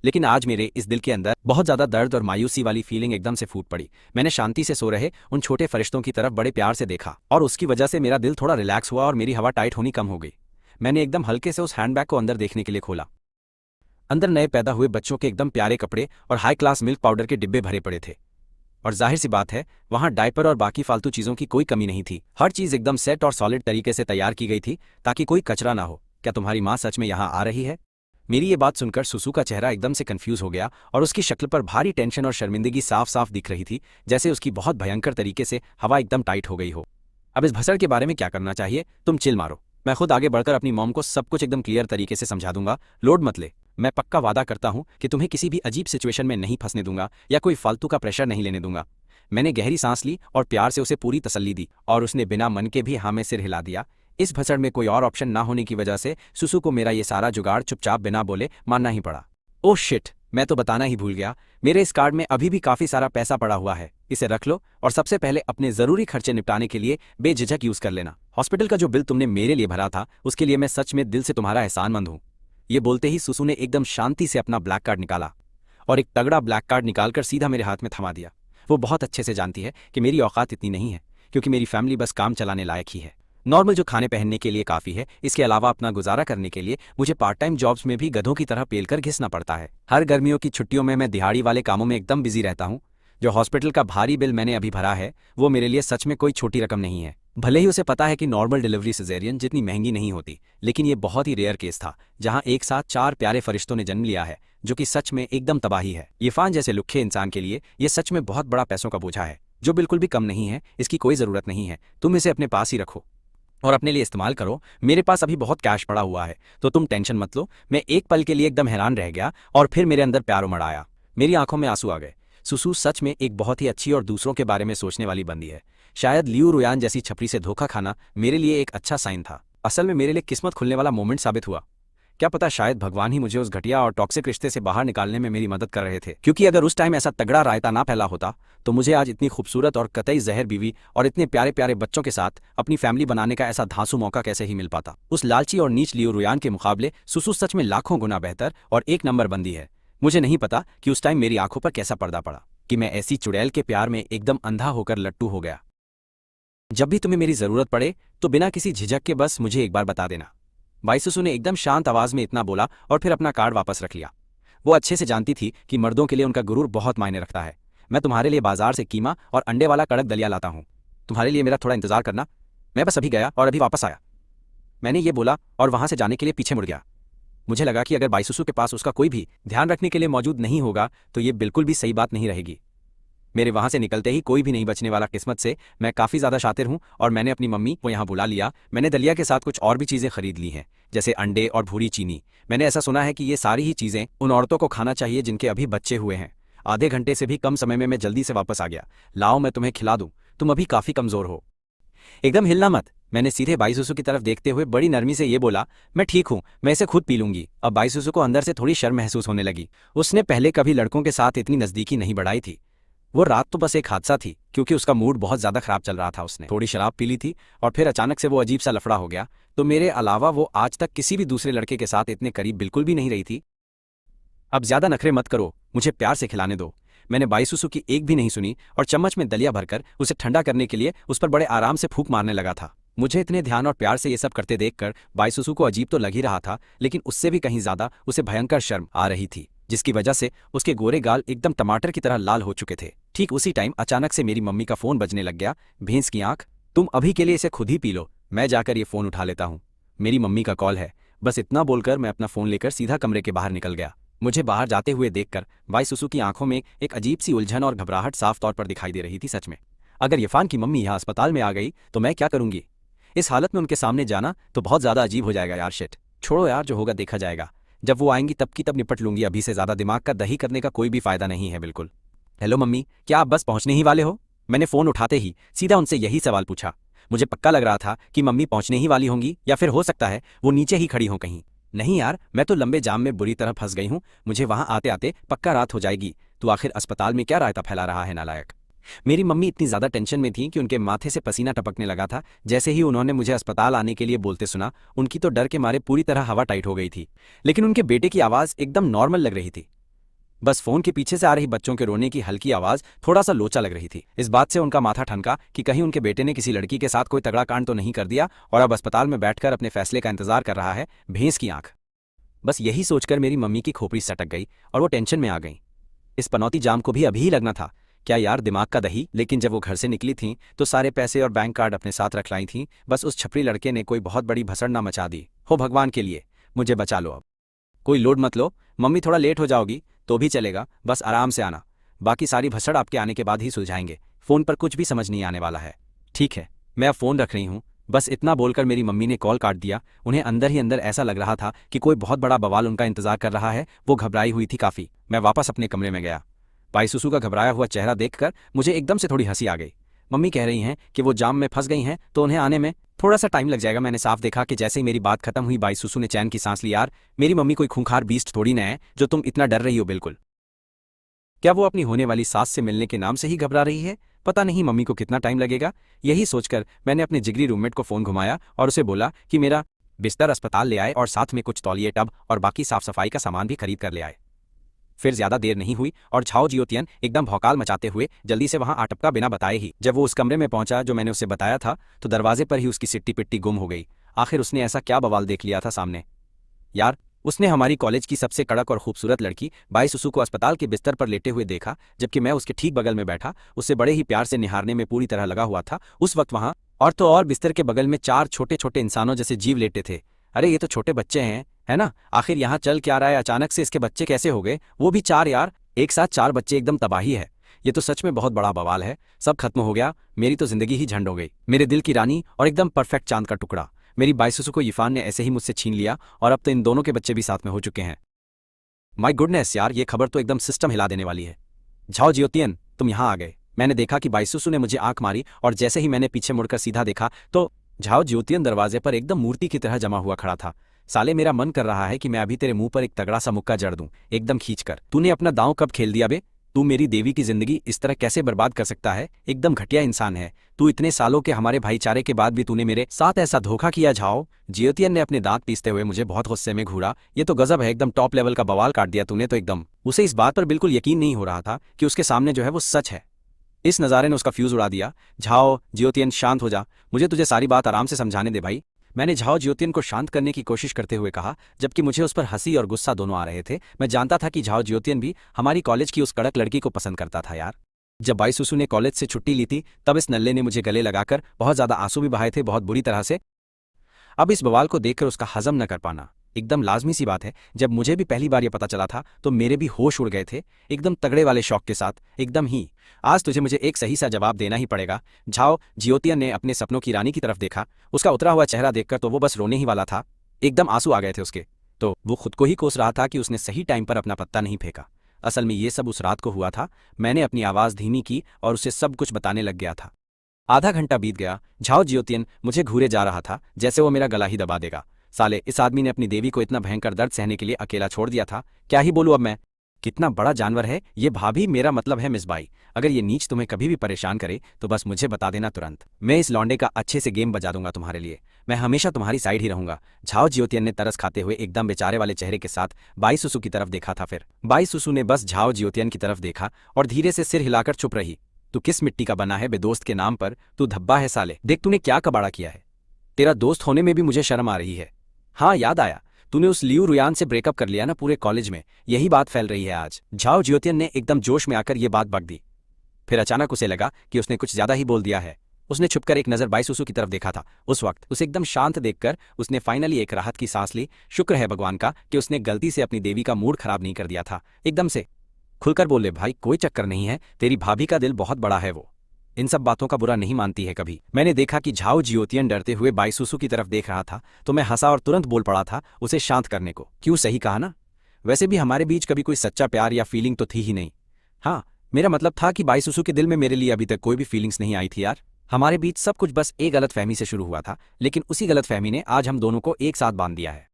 लेकिन आज मेरे इस दिल के अंदर बहुत ज्यादा दर्द और मायूसी वाली फीलिंग एकदम से फूट पड़ी। मैंने शांति से सो रहे उन छोटे फरिश्तों की तरफ बड़े प्यार से देखा और उसकी वजह से मेरा दिल थोड़ा रिलैक्स हुआ और मेरी हवा टाइट होनी कम हो गई। मैंने एकदम हल्के से उस हैंडबैग को अंदर देखने के लिए खोला। अंदर नए पैदा हुए बच्चों के एकदम प्यारे कपड़े और हाई क्लास मिल्क पाउडर के डिब्बे भरे पड़े थे। और जाहिर सी बात है, वहां डायपर और बाकी फालतू चीजों की कोई कमी नहीं थी। हर चीज एकदम सेट और सॉलिड तरीके से तैयार की गई थी ताकि कोई कचरा ना हो। क्या तुम्हारी माँ सच में यहाँ आ रही है? मेरी ये बात सुनकर सुसु का चेहरा एकदम से कंफ्यूज हो गया और उसकी शक्ल पर भारी टेंशन और शर्मिंदगी साफ साफ दिख रही थी, जैसे उसकी बहुत भयंकर तरीके से हवा एकदम टाइट हो गई हो। अब इस भसड़ के बारे में क्या करना चाहिए, तुम चिल मारो। मैं खुद आगे बढ़कर अपनी मॉम को सब कुछ एकदम क्लियर तरीके से समझा दूंगा। लोड मत ले। मैं पक्का वादा करता हूँ कि तुम्हें किसी भी अजीब सिचुएशन में नहीं फंसने दूंगा या कोई फालतू का प्रेशर नहीं लेने दूंगा। मैंने गहरी सांस ली और प्यार से उसे पूरी तसल्ली दी और उसने बिना मन के भी हाँ में सिर हिला दिया। इस भसड़ में कोई और ऑप्शन ना होने की वजह से सुसु को मेरा ये सारा जुगाड़ चुपचाप बिना बोले मानना ही पड़ा। ओह शिट, मैं तो बताना ही भूल गया। मेरे इस कार्ड में अभी भी काफी सारा पैसा पड़ा हुआ है, इसे रख लो और सबसे पहले अपने जरूरी खर्चे निपटाने के लिए बेझिझक यूज कर लेना। हॉस्पिटल का जो बिल तुमने मेरे लिए भरा था उसके लिए मैं सच में दिल से तुम्हारा एहसानमंद हूँ। ये बोलते ही सुसु ने एकदम शांति से अपना ब्लैक कार्ड निकाला और एक तगड़ा ब्लैक कार्ड निकालकर सीधा मेरे हाथ में थमा दिया। वो बहुत अच्छे से जानती है कि मेरी औकात इतनी नहीं है, क्योंकि मेरी फैमिली बस काम चलाने लायक ही है। नॉर्मल जो खाने पहनने के लिए काफ़ी है, इसके अलावा अपना गुजारा करने के लिए मुझे पार्ट टाइम जॉब्स में भी गधों की तरह पेलकर घिसना पड़ता है। हर गर्मियों की छुट्टियों में मैं दिहाड़ी वाले कामों में एकदम बिजी रहता हूँ। जो हॉस्पिटल का भारी बिल मैंने अभी भरा है वो मेरे लिए सच में कोई छोटी रकम नहीं है। भले ही उसे पता है कि नॉर्मल डिलीवरी सिजेरियन जितनी महंगी नहीं होती, लेकिन ये बहुत ही रेयर केस था जहाँ एक साथ 4 प्यारे फरिश्तों ने जन्म लिया है, जो कि सच में एकदम तबाही है। इरफान जैसे लुक्खे इंसान के लिए ये सच में बहुत बड़ा पैसों का बोझा है, जो बिल्कुल भी कम नहीं है। इसकी कोई ज़रूरत नहीं है, तुम इसे अपने पास ही रखो और अपने लिए इस्तेमाल करो। मेरे पास अभी बहुत कैश पड़ा हुआ है, तो तुम टेंशन मत लो। मैं एक पल के लिए एकदम हैरान रह गया और फिर मेरे अंदर प्यार उमड़ आया। मेरी आंखों में आंसू आ गए। सुसु सच में एक बहुत ही अच्छी और दूसरों के बारे में सोचने वाली बंदी है। शायद लियू रुयान जैसी छपरी से धोखा खाना मेरे लिए एक अच्छा साइन था। असल में मेरे लिए किस्मत खुलने वाला मोमेंट साबित हुआ। क्या पता शायद भगवान ही मुझे उस घटिया और टॉक्सिक रिश्ते से बाहर निकालने में मेरी मदद कर रहे थे, क्योंकि अगर उस टाइम ऐसा तगड़ा रायता ना फैला होता तो मुझे आज इतनी खूबसूरत और कतई जहर बीवी और इतने प्यारे प्यारे बच्चों के साथ अपनी फैमिली बनाने का ऐसा धांसू मौका कैसे ही मिल पाता। उस लालची और नीच लियो रुयान के मुकाबले सुसु सच में लाखों गुना बेहतर और एक नंबर बंदी है। मुझे नहीं पता कि उस टाइम मेरी आंखों पर कैसा पर्दा पड़ा कि मैं ऐसी चुड़ैल के प्यार में एकदम अंधा होकर लट्टू हो गया। जब भी तुम्हें मेरी जरूरत पड़े तो बिना किसी झिझक के बस मुझे एक बार बता देना। बाईसुसु ने एकदम शांत आवाज में इतना बोला और फिर अपना कार्ड वापस रख लिया। वो अच्छे से जानती थी कि मर्दों के लिए उनका गुरूर बहुत मायने रखता है। मैं तुम्हारे लिए बाजार से कीमा और अंडे वाला कड़क दलिया लाता हूँ, तुम्हारे लिए मेरा थोड़ा इंतजार करना। मैं बस अभी गया और अभी वापस आया। मैंने ये बोला और वहां से जाने के लिए पीछे मुड़ गया। मुझे लगा कि अगर बाईसुसु के पास उसका कोई भी ध्यान रखने के लिए मौजूद नहीं होगा तो ये बिल्कुल भी सही बात नहीं रहेगी। मेरे वहां से निकलते ही कोई भी नहीं बचने वाला। किस्मत से मैं काफ़ी ज़्यादा शातिर हूं और मैंने अपनी मम्मी को यहाँ बुला लिया। मैंने दलिया के साथ कुछ और भी चीज़ें खरीद ली हैं, जैसे अंडे और भूरी चीनी। मैंने ऐसा सुना है कि ये सारी ही चीज़ें उन औरतों को खाना चाहिए जिनके अभी बच्चे हुए हैं। आधे घंटे से भी कम समय में मैं जल्दी से वापस आ गया। लाओ मैं तुम्हें खिला दूं, तुम अभी काफ़ी कमज़ोर हो। एकदम हिलना मत। मैंने सीधे बाईसुसु की तरफ देखते हुए बड़ी नरमी से ये बोला, मैं ठीक हूँ, मैं इसे खुद पी लूंगी। अब बाईसुसु को अंदर से थोड़ी शर्म महसूस होने लगी। उसने पहले कभी लड़कों के साथ इतनी नज़दीकी नहीं बढ़ाई थी। वो रात तो बस एक हादसा थी, क्योंकि उसका मूड बहुत ज़्यादा खराब चल रहा था। उसने थोड़ी शराब पी ली थी और फिर अचानक से वो अजीब सा लफड़ा हो गया। तो मेरे अलावा वो आज तक किसी भी दूसरे लड़के के साथ इतने करीब बिल्कुल भी नहीं रही थी। अब ज़्यादा नखरे मत करो, मुझे प्यार से खिलाने दो। मैंने बाईसुसु की एक भी नहीं सुनी और चम्मच में दलिया भरकर उसे ठंडा करने के लिए उस पर बड़े आराम से फूंक मारने लगा था। मुझे इतने ध्यान और प्यार से ये सब करते देखकर बाईसुसु को अजीब तो लग ही रहा था, लेकिन उससे भी कहीं ज्यादा उसे भयंकर शर्म आ रही थी, जिसकी वजह से उसके गोरे गाल एकदम टमाटर की तरह लाल हो चुके थे। ठीक उसी टाइम अचानक से मेरी मम्मी का फोन बजने लग गया। भैंस की आंख, तुम अभी के लिए इसे खुद ही पी लो, मैं जाकर ये फोन उठा लेता हूँ। मेरी मम्मी का कॉल है। बस इतना बोलकर मैं अपना फोन लेकर सीधा कमरे के बाहर निकल गया। मुझे बाहर जाते हुए देखकर बाईसुसु की आंखों में एक अजीब सी उलझन और घबराहट साफ तौर पर दिखाई दे रही थी। सच में अगर इरफान की मम्मी यहाँ अस्पताल में आ गई तो मैं क्या करूंगी? इस हालत में उनके सामने जाना तो बहुत ज़्यादा अजीब हो जाएगा यार। शिट, छोड़ो यार, जो होगा देखा जाएगा। जब वो आएंगी तब की तब निपट लूंगी। अभी से ज़्यादा दिमाग का दही करने का कोई भी फायदा नहीं है बिल्कुल। हेलो मम्मी, क्या आप बस पहुंचने ही वाले हो? मैंने फ़ोन उठाते ही सीधा उनसे यही सवाल पूछा। मुझे पक्का लग रहा था कि मम्मी पहुंचने ही वाली होंगी, या फिर हो सकता है वो नीचे ही खड़ी हों कहीं। नहीं यार, मैं तो लंबे जाम में बुरी तरह फंस गई हूँ। मुझे वहां आते आते पक्का रात हो जाएगी। तू आखिर अस्पताल में क्या रायता फैला रहा है नालायक? मेरी मम्मी इतनी ज़्यादा टेंशन में थी कि उनके माथे से पसीना टपकने लगा था। जैसे ही उन्होंने मुझे अस्पताल आने के लिए बोलते सुना, उनकी तो डर के मारे पूरी तरह हवा टाइट हो गई थी। लेकिन उनके बेटे की आवाज़ एकदम नॉर्मल लग रही थी। बस फोन के पीछे से आ रही बच्चों के रोने की हल्की आवाज़ थोड़ा सा लोचा लग रही थी। इस बात से उनका माथा ठनका कि कहीं उनके बेटे ने किसी लड़की के साथ कोई तगड़ा कांड तो नहीं कर दिया और अब अस्पताल में बैठकर अपने फैसले का इंतजार कर रहा है। भैंस की आंख। बस यही सोचकर मेरी मम्मी की खोपड़ी सटक गई और वो टेंशन में आ गई। इस पनौती जाम को भी अभी ही लगना था क्या यार, दिमाग का दही। लेकिन जब वो घर से निकली थीं तो सारे पैसे और बैंक कार्ड अपने साथ रख लाई थीं। बस उस छपरी लड़के ने कोई बहुत बड़ी भसड़ ना मचा दी हो। भगवान के लिए मुझे बचा लो। अब कोई लोड मत लो मम्मी, थोड़ा लेट हो जाओगी तो भी चलेगा, बस आराम से आना। बाकी सारी भसड़ आपके आने के बाद ही सुलझाएंगे। फ़ोन पर कुछ भी समझ नहीं आने वाला है। ठीक है, मैं अब फ़ोन रख रही हूँ। बस इतना बोलकर मेरी मम्मी ने कॉल काट दिया। उन्हें अंदर ही अंदर ऐसा लग रहा था कि कोई बहुत बड़ा बवाल उनका इंतजार कर रहा है। वो घबराई हुई थी काफ़ी। मैं वापस अपने कमरे में गया। बाईसुसु का घबराया हुआ चेहरा देखकर मुझे एकदम से थोड़ी हंसी आ गई। मम्मी कह रही हैं कि वो जाम में फंस गई हैं तो उन्हें आने में थोड़ा सा टाइम लग जाएगा। मैंने साफ देखा कि जैसे ही मेरी बात खत्म हुई बाईसुसु ने चैन की सांस ली। यार, मेरी मम्मी कोई खूंखार बीस्ट थोड़ी न है जो तुम इतना डर रही हो। बिल्कुल। क्या वो अपनी होने वाली सास से मिलने के नाम से ही घबरा रही है? पता नहीं मम्मी को कितना टाइम लगेगा। यही सोचकर मैंने अपने जिगरी रूममेट को फ़ोन घुमाया और उसे बोला कि मेरा बिस्तर अस्पताल ले आए और साथ में कुछ तौलिए, टब और बाकी साफ सफाई का सामान भी खरीद कर ले आए। फिर ज्यादा देर नहीं हुई और झाओ जियोतियन एकदम भौकाल मचाते हुए जल्दी से वहां आटपका बिना बताए ही। जब वो उस कमरे में पहुंचा जो मैंने उसे बताया था तो दरवाजे पर ही उसकी सिट्टी पिट्टी गुम हो गई। आखिर उसने ऐसा क्या बवाल देख लिया था सामने? यार, उसने हमारी कॉलेज की सबसे कड़क और खूबसूरत लड़की बाईसुसु को अस्पताल के बिस्तर पर लेटे हुए देखा, जबकि मैं उसके ठीक बगल में बैठा उसे बड़े ही प्यार से निहारने में पूरी तरह लगा हुआ था। उस वक्त वहां और तो और बिस्तर के बगल में 4 छोटे छोटे इंसानों जैसे जीव लेटे थे। अरे ये तो छोटे बच्चे हैं, है ना? आखिर यहाँ चल क्या रहा है? अचानक से इसके बच्चे कैसे हो गए? वो भी 4 यार, एक साथ 4 बच्चे, एकदम तबाही है। ये तो सच में बहुत बड़ा बवाल है। सब खत्म हो गया, मेरी तो जिंदगी ही झंड हो गई। मेरे दिल की रानी और एकदम परफेक्ट चांद का टुकड़ा मेरी बाईसुसु को इरफान ने ऐसे ही मुझसे छीन लिया और अब तो इन दोनों के बच्चे भी साथ में हो चुके हैं। माय गुडनेस यार, ये खबर तो एकदम सिस्टम हिला देने वाली है। झाओ जियोतियन, तुम यहाँ आ गए। मैंने देखा कि बाईसुसु ने मुझे आंख मारी और जैसे ही मैंने पीछे मुड़कर सीधा देखा तो झाओ जियोतियन दरवाजे पर एकदम मूर्ति की तरह जमा हुआ खड़ा था। साले मेरा मन कर रहा है कि मैं अभी तेरे मुंह पर एक तगड़ा सा मुक्का जड़ दूं, एकदम खींचकर। तूने अपना दांव कब खेल दिया बे? तू मेरी देवी की जिंदगी इस तरह कैसे बर्बाद कर सकता है? एकदम घटिया इंसान है तू। इतने सालों के हमारे भाईचारे के बाद भी तूने मेरे साथ ऐसा धोखा किया। झाओ जियोतियन ने अपने दांत पीसते हुए मुझे बहुत गुस्से में घूरा। ये तो गजब है, एकदम टॉप लेवल का बवाल काट दिया तूने तो एकदम। उसे इस बात पर बिल्कुल यकीन नहीं हो रहा था कि उसके सामने जो है वो सच है। इस नज़ारे ने उसका फ्यूज उड़ा दिया। झाओ जियोतियन शांत हो जा, मुझे तुझे सारी बात आराम से समझाने दे भाई। मैंने झाओ जियोतियन को शांत करने की कोशिश करते हुए कहा, जबकि मुझे उस पर हंसी और गुस्सा दोनों आ रहे थे। मैं जानता था कि झाओ जियोतियन भी हमारी कॉलेज की उस कड़क लड़की को पसंद करता था यार। जब बाईसुसु ने कॉलेज से छुट्टी ली थी तब इस नल्ले ने मुझे गले लगाकर बहुत ज्यादा आंसू भी बहाए थे, बहुत बुरी तरह से। अब इस बवाल को देखकर उसका हजम न कर पाना एकदम लाजमी सी बात है। जब मुझे भी पहली बार ये पता चला था तो मेरे भी होश उड़ गए थे, एकदम तगड़े वाले शौक के साथ, एकदम ही। आज तुझे मुझे एक सही सा जवाब देना ही पड़ेगा। झाओ जियोतियन ने अपने सपनों की रानी की तरफ देखा। उसका उतरा हुआ चेहरा देखकर तो वो बस रोने ही वाला था, एकदम आंसू आ गए थे उसके। तो वो खुद को ही कोस रहा था कि उसने सही टाइम पर अपना पत्ता नहीं फेंका। असल में ये सब उस रात को हुआ था। मैंने अपनी आवाज़ धीमी की और उसे सब कुछ बताने लग गया था। आधा घंटा बीत गया। झाओ जियोतियन मुझे घूरे जा रहा था जैसे वो मेरा गला ही दबा देगा। साले इस आदमी ने अपनी देवी को इतना भयंकर दर्द सहने के लिए अकेला छोड़ दिया था। क्या ही बोलूं अब मैं, कितना बड़ा जानवर है ये। भाभी मेरा मतलब है मिस बाई, अगर ये नीच तुम्हें कभी भी परेशान करे तो बस मुझे बता देना तुरंत। मैं इस लौंडे का अच्छे से गेम बजा दूंगा तुम्हारे लिए। मैं हमेशा तुम्हारी साइड ही रहूंगा। झाओ जियोतियन ने तरस खाते हुए एकदम बेचारे वाले चेहरे के साथ बाईसुसु की तरफ देखा था। फिर बाईसुसु ने बस झाओ जियोतियन की तरफ देखा और धीरे से सिर हिलाकर चुप रही। तू किस मिट्टी का बना है बेदोस्त के नाम पर? तू धब्बा है साले। देख तूने क्या कबाड़ा किया है। तेरा दोस्त होने में भी मुझे शर्म आ रही है। हाँ याद आया, तूने उस लियू रुयान से ब्रेकअप कर लिया ना, पूरे कॉलेज में यही बात फैल रही है आज। झाओ जियोतियन ने एकदम जोश में आकर यह बात बक दी। फिर अचानक उसे लगा कि उसने कुछ ज्यादा ही बोल दिया है। उसने छुपकर एक नजर बाईसुसु की तरफ देखा था। उस वक्त उसे एकदम शांत देखकर उसने फाइनली एक राहत की सांस ली। शुक्र है भगवान का कि उसने गलती से अपनी देवी का मूड खराब नहीं कर दिया था। एकदम से खुलकर बोले, भाई कोई चक्कर नहीं है, तेरी भाभी का दिल बहुत बड़ा है, वो इन सब बातों का बुरा नहीं मानती है कभी। मैंने देखा कि झाओ जियोतियन डरते हुए बाईसुसु की तरफ देख रहा था तो मैं हंसा और तुरंत बोल पड़ा था उसे शांत करने को। क्यों, सही कहा ना? वैसे भी हमारे बीच कभी कोई सच्चा प्यार या फीलिंग तो थी ही नहीं। हाँ, मेरा मतलब था कि बाईसुसु के दिल में मेरे लिए अभी तक कोई भी फीलिंग्स नहीं आई थी यार। हमारे बीच सब कुछ बस एक गलतफहमी से शुरू हुआ था, लेकिन उसी गलतफहमी ने आज हम दोनों को एक साथ बांध दिया है।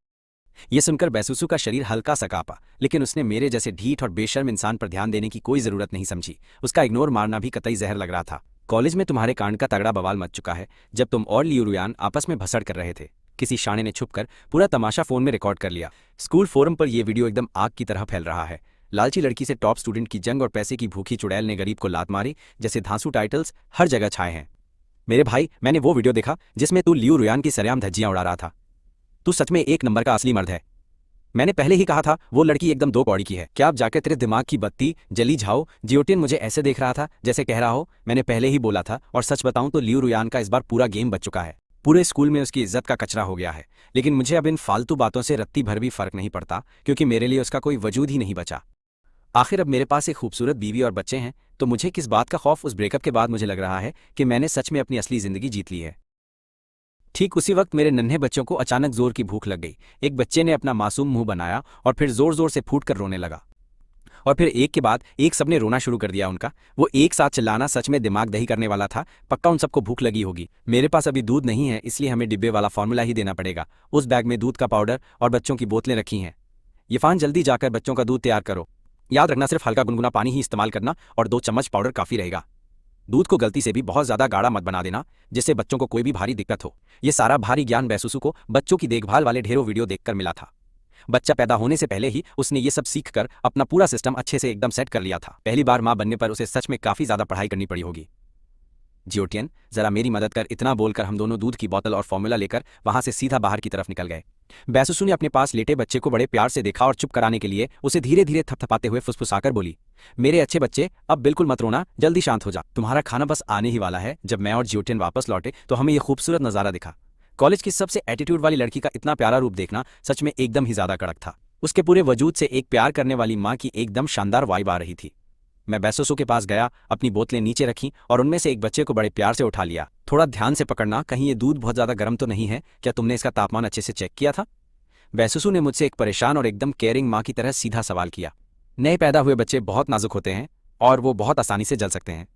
ये सुनकर बैसुसु का शरीर हल्का सा कांपा, लेकिन उसने मेरे जैसे ढीठ और बेशर्म इंसान पर ध्यान देने की कोई जरूरत नहीं समझी। उसका इग्नोर मारना भी कतई जहर लग रहा था। कॉलेज में तुम्हारे कांड का तगड़ा बवाल मच चुका है। जब तुम और लियू रुयान आपस में भसड़ कर रहे थे, किसी शाणे ने छुपकर पूरा तमाशा फोन में रिकॉर्ड कर लिया। स्कूल फोरम पर यह वीडियो एकदम आग की तरह फैल रहा है। लालची लड़की से टॉप स्टूडेंट की जंग और पैसे की भूखी चुड़ैल ने गरीब को लात मारी जैसे धांसू टाइटल्स हर जगह छाए हैं। मेरे भाई, मैंने वो वीडियो देखा जिसमें तू लियू रुयान की सरेआम धज्जियां उड़ा रहा था। तू सच में एक नंबर का असली मर्द है। मैंने पहले ही कहा था वो लड़की एकदम दो कौड़ी की है। क्या अब जाकर तेरे दिमाग की बत्ती जली? झाओ जियोटियन मुझे ऐसे देख रहा था जैसे कह रहा हो मैंने पहले ही बोला था। और सच बताऊं तो लियू रुयान का इस बार पूरा गेम बच चुका है। पूरे स्कूल में उसकी इज्जत का कचरा हो गया है। लेकिन मुझे अब इन फालतू बातों से रत्ती भर भी फर्क नहीं पड़ता, क्योंकि मेरे लिए उसका कोई वजूद ही नहीं बचा। आखिर अब मेरे पास एक खूबसूरत बीवी और बच्चे हैं, तो मुझे किस बात का खौफ? उस ब्रेकअप के बाद मुझे लग रहा है कि मैंने सच में अपनी असली जिंदगी जीत ली है। ठीक उसी वक्त मेरे नन्हे बच्चों को अचानक जोर की भूख लग गई। एक बच्चे ने अपना मासूम मुंह बनाया और फिर जोर जोर से फूट कर रोने लगा। और फिर एक के बाद एक सबने रोना शुरू कर दिया। उनका वो एक साथ चिल्लाना सच में दिमाग दही करने वाला था। पक्का उन सबको भूख लगी होगी। मेरे पास अभी दूध नहीं है, इसलिए हमें डिब्बे वाला फॉर्मूला ही देना पड़ेगा। उस बैग में दूध का पाउडर और बच्चों की बोतलें रखी हैं। यफान जल्दी जाकर बच्चों का दूध तैयार करो। याद रखना सिर्फ हल्का गुनगुना पानी ही इस्तेमाल करना और 2 चम्मच पाउडर काफ़ी रहेगा। दूध को गलती से भी बहुत ज़्यादा गाढ़ा मत बना देना, जिससे बच्चों को कोई भी भारी दिक्कत हो। ये सारा भारी ज्ञान बैसुसु को बच्चों की देखभाल वाले ढेरों वीडियो देखकर मिला था। बच्चा पैदा होने से पहले ही उसने ये सब सीखकर अपना पूरा सिस्टम अच्छे से एकदम सेट कर लिया था। पहली बार माँ बनने पर उसे सच में काफ़ी ज़्यादा पढ़ाई करनी पड़ी होगी। जियोटियन, जरा मेरी मदद कर। इतना बोलकर हम दोनों दूध की बोतल और फॉर्मूला लेकर वहां से सीधा बाहर की तरफ निकल गए। बैसुसु ने अपने पास लेटे बच्चे को बड़े प्यार से देखा और चुप कराने के लिए उसे धीरे धीरे थपथपाते हुए फुसफुसाकर बोली, मेरे अच्छे बच्चे, अब बिल्कुल मत रोना, जल्दी शांत हो जा। तुम्हारा खाना बस आने ही वाला है। जब मैं और जियोटियन वापस लौटे तो हमें यह खूबसूरत नज़ारा दिखा। कॉलेज की सबसे एटीट्यूड वाली लड़की का इतना प्यारा रूप देखना सच में एकदम ही ज्यादा कड़क था। उसके पूरे वजूद से एक प्यार करने वाली माँ की एकदम शानदार वाइब आ रही थी। मैं बैसुसु के पास गया, अपनी बोतलें नीचे रखी और उनमें से एक बच्चे को बड़े प्यार से उठा लिया। थोड़ा ध्यान से पकड़ना, कहीं ये दूध बहुत ज़्यादा गर्म तो नहीं है? क्या तुमने इसका तापमान अच्छे से चेक किया था? बैसुसु ने मुझसे एक परेशान और एकदम केयरिंग माँ की तरह सीधा सवाल किया। नए पैदा हुए बच्चे बहुत नाजुक होते हैं और वो बहुत आसानी से जल सकते हैं।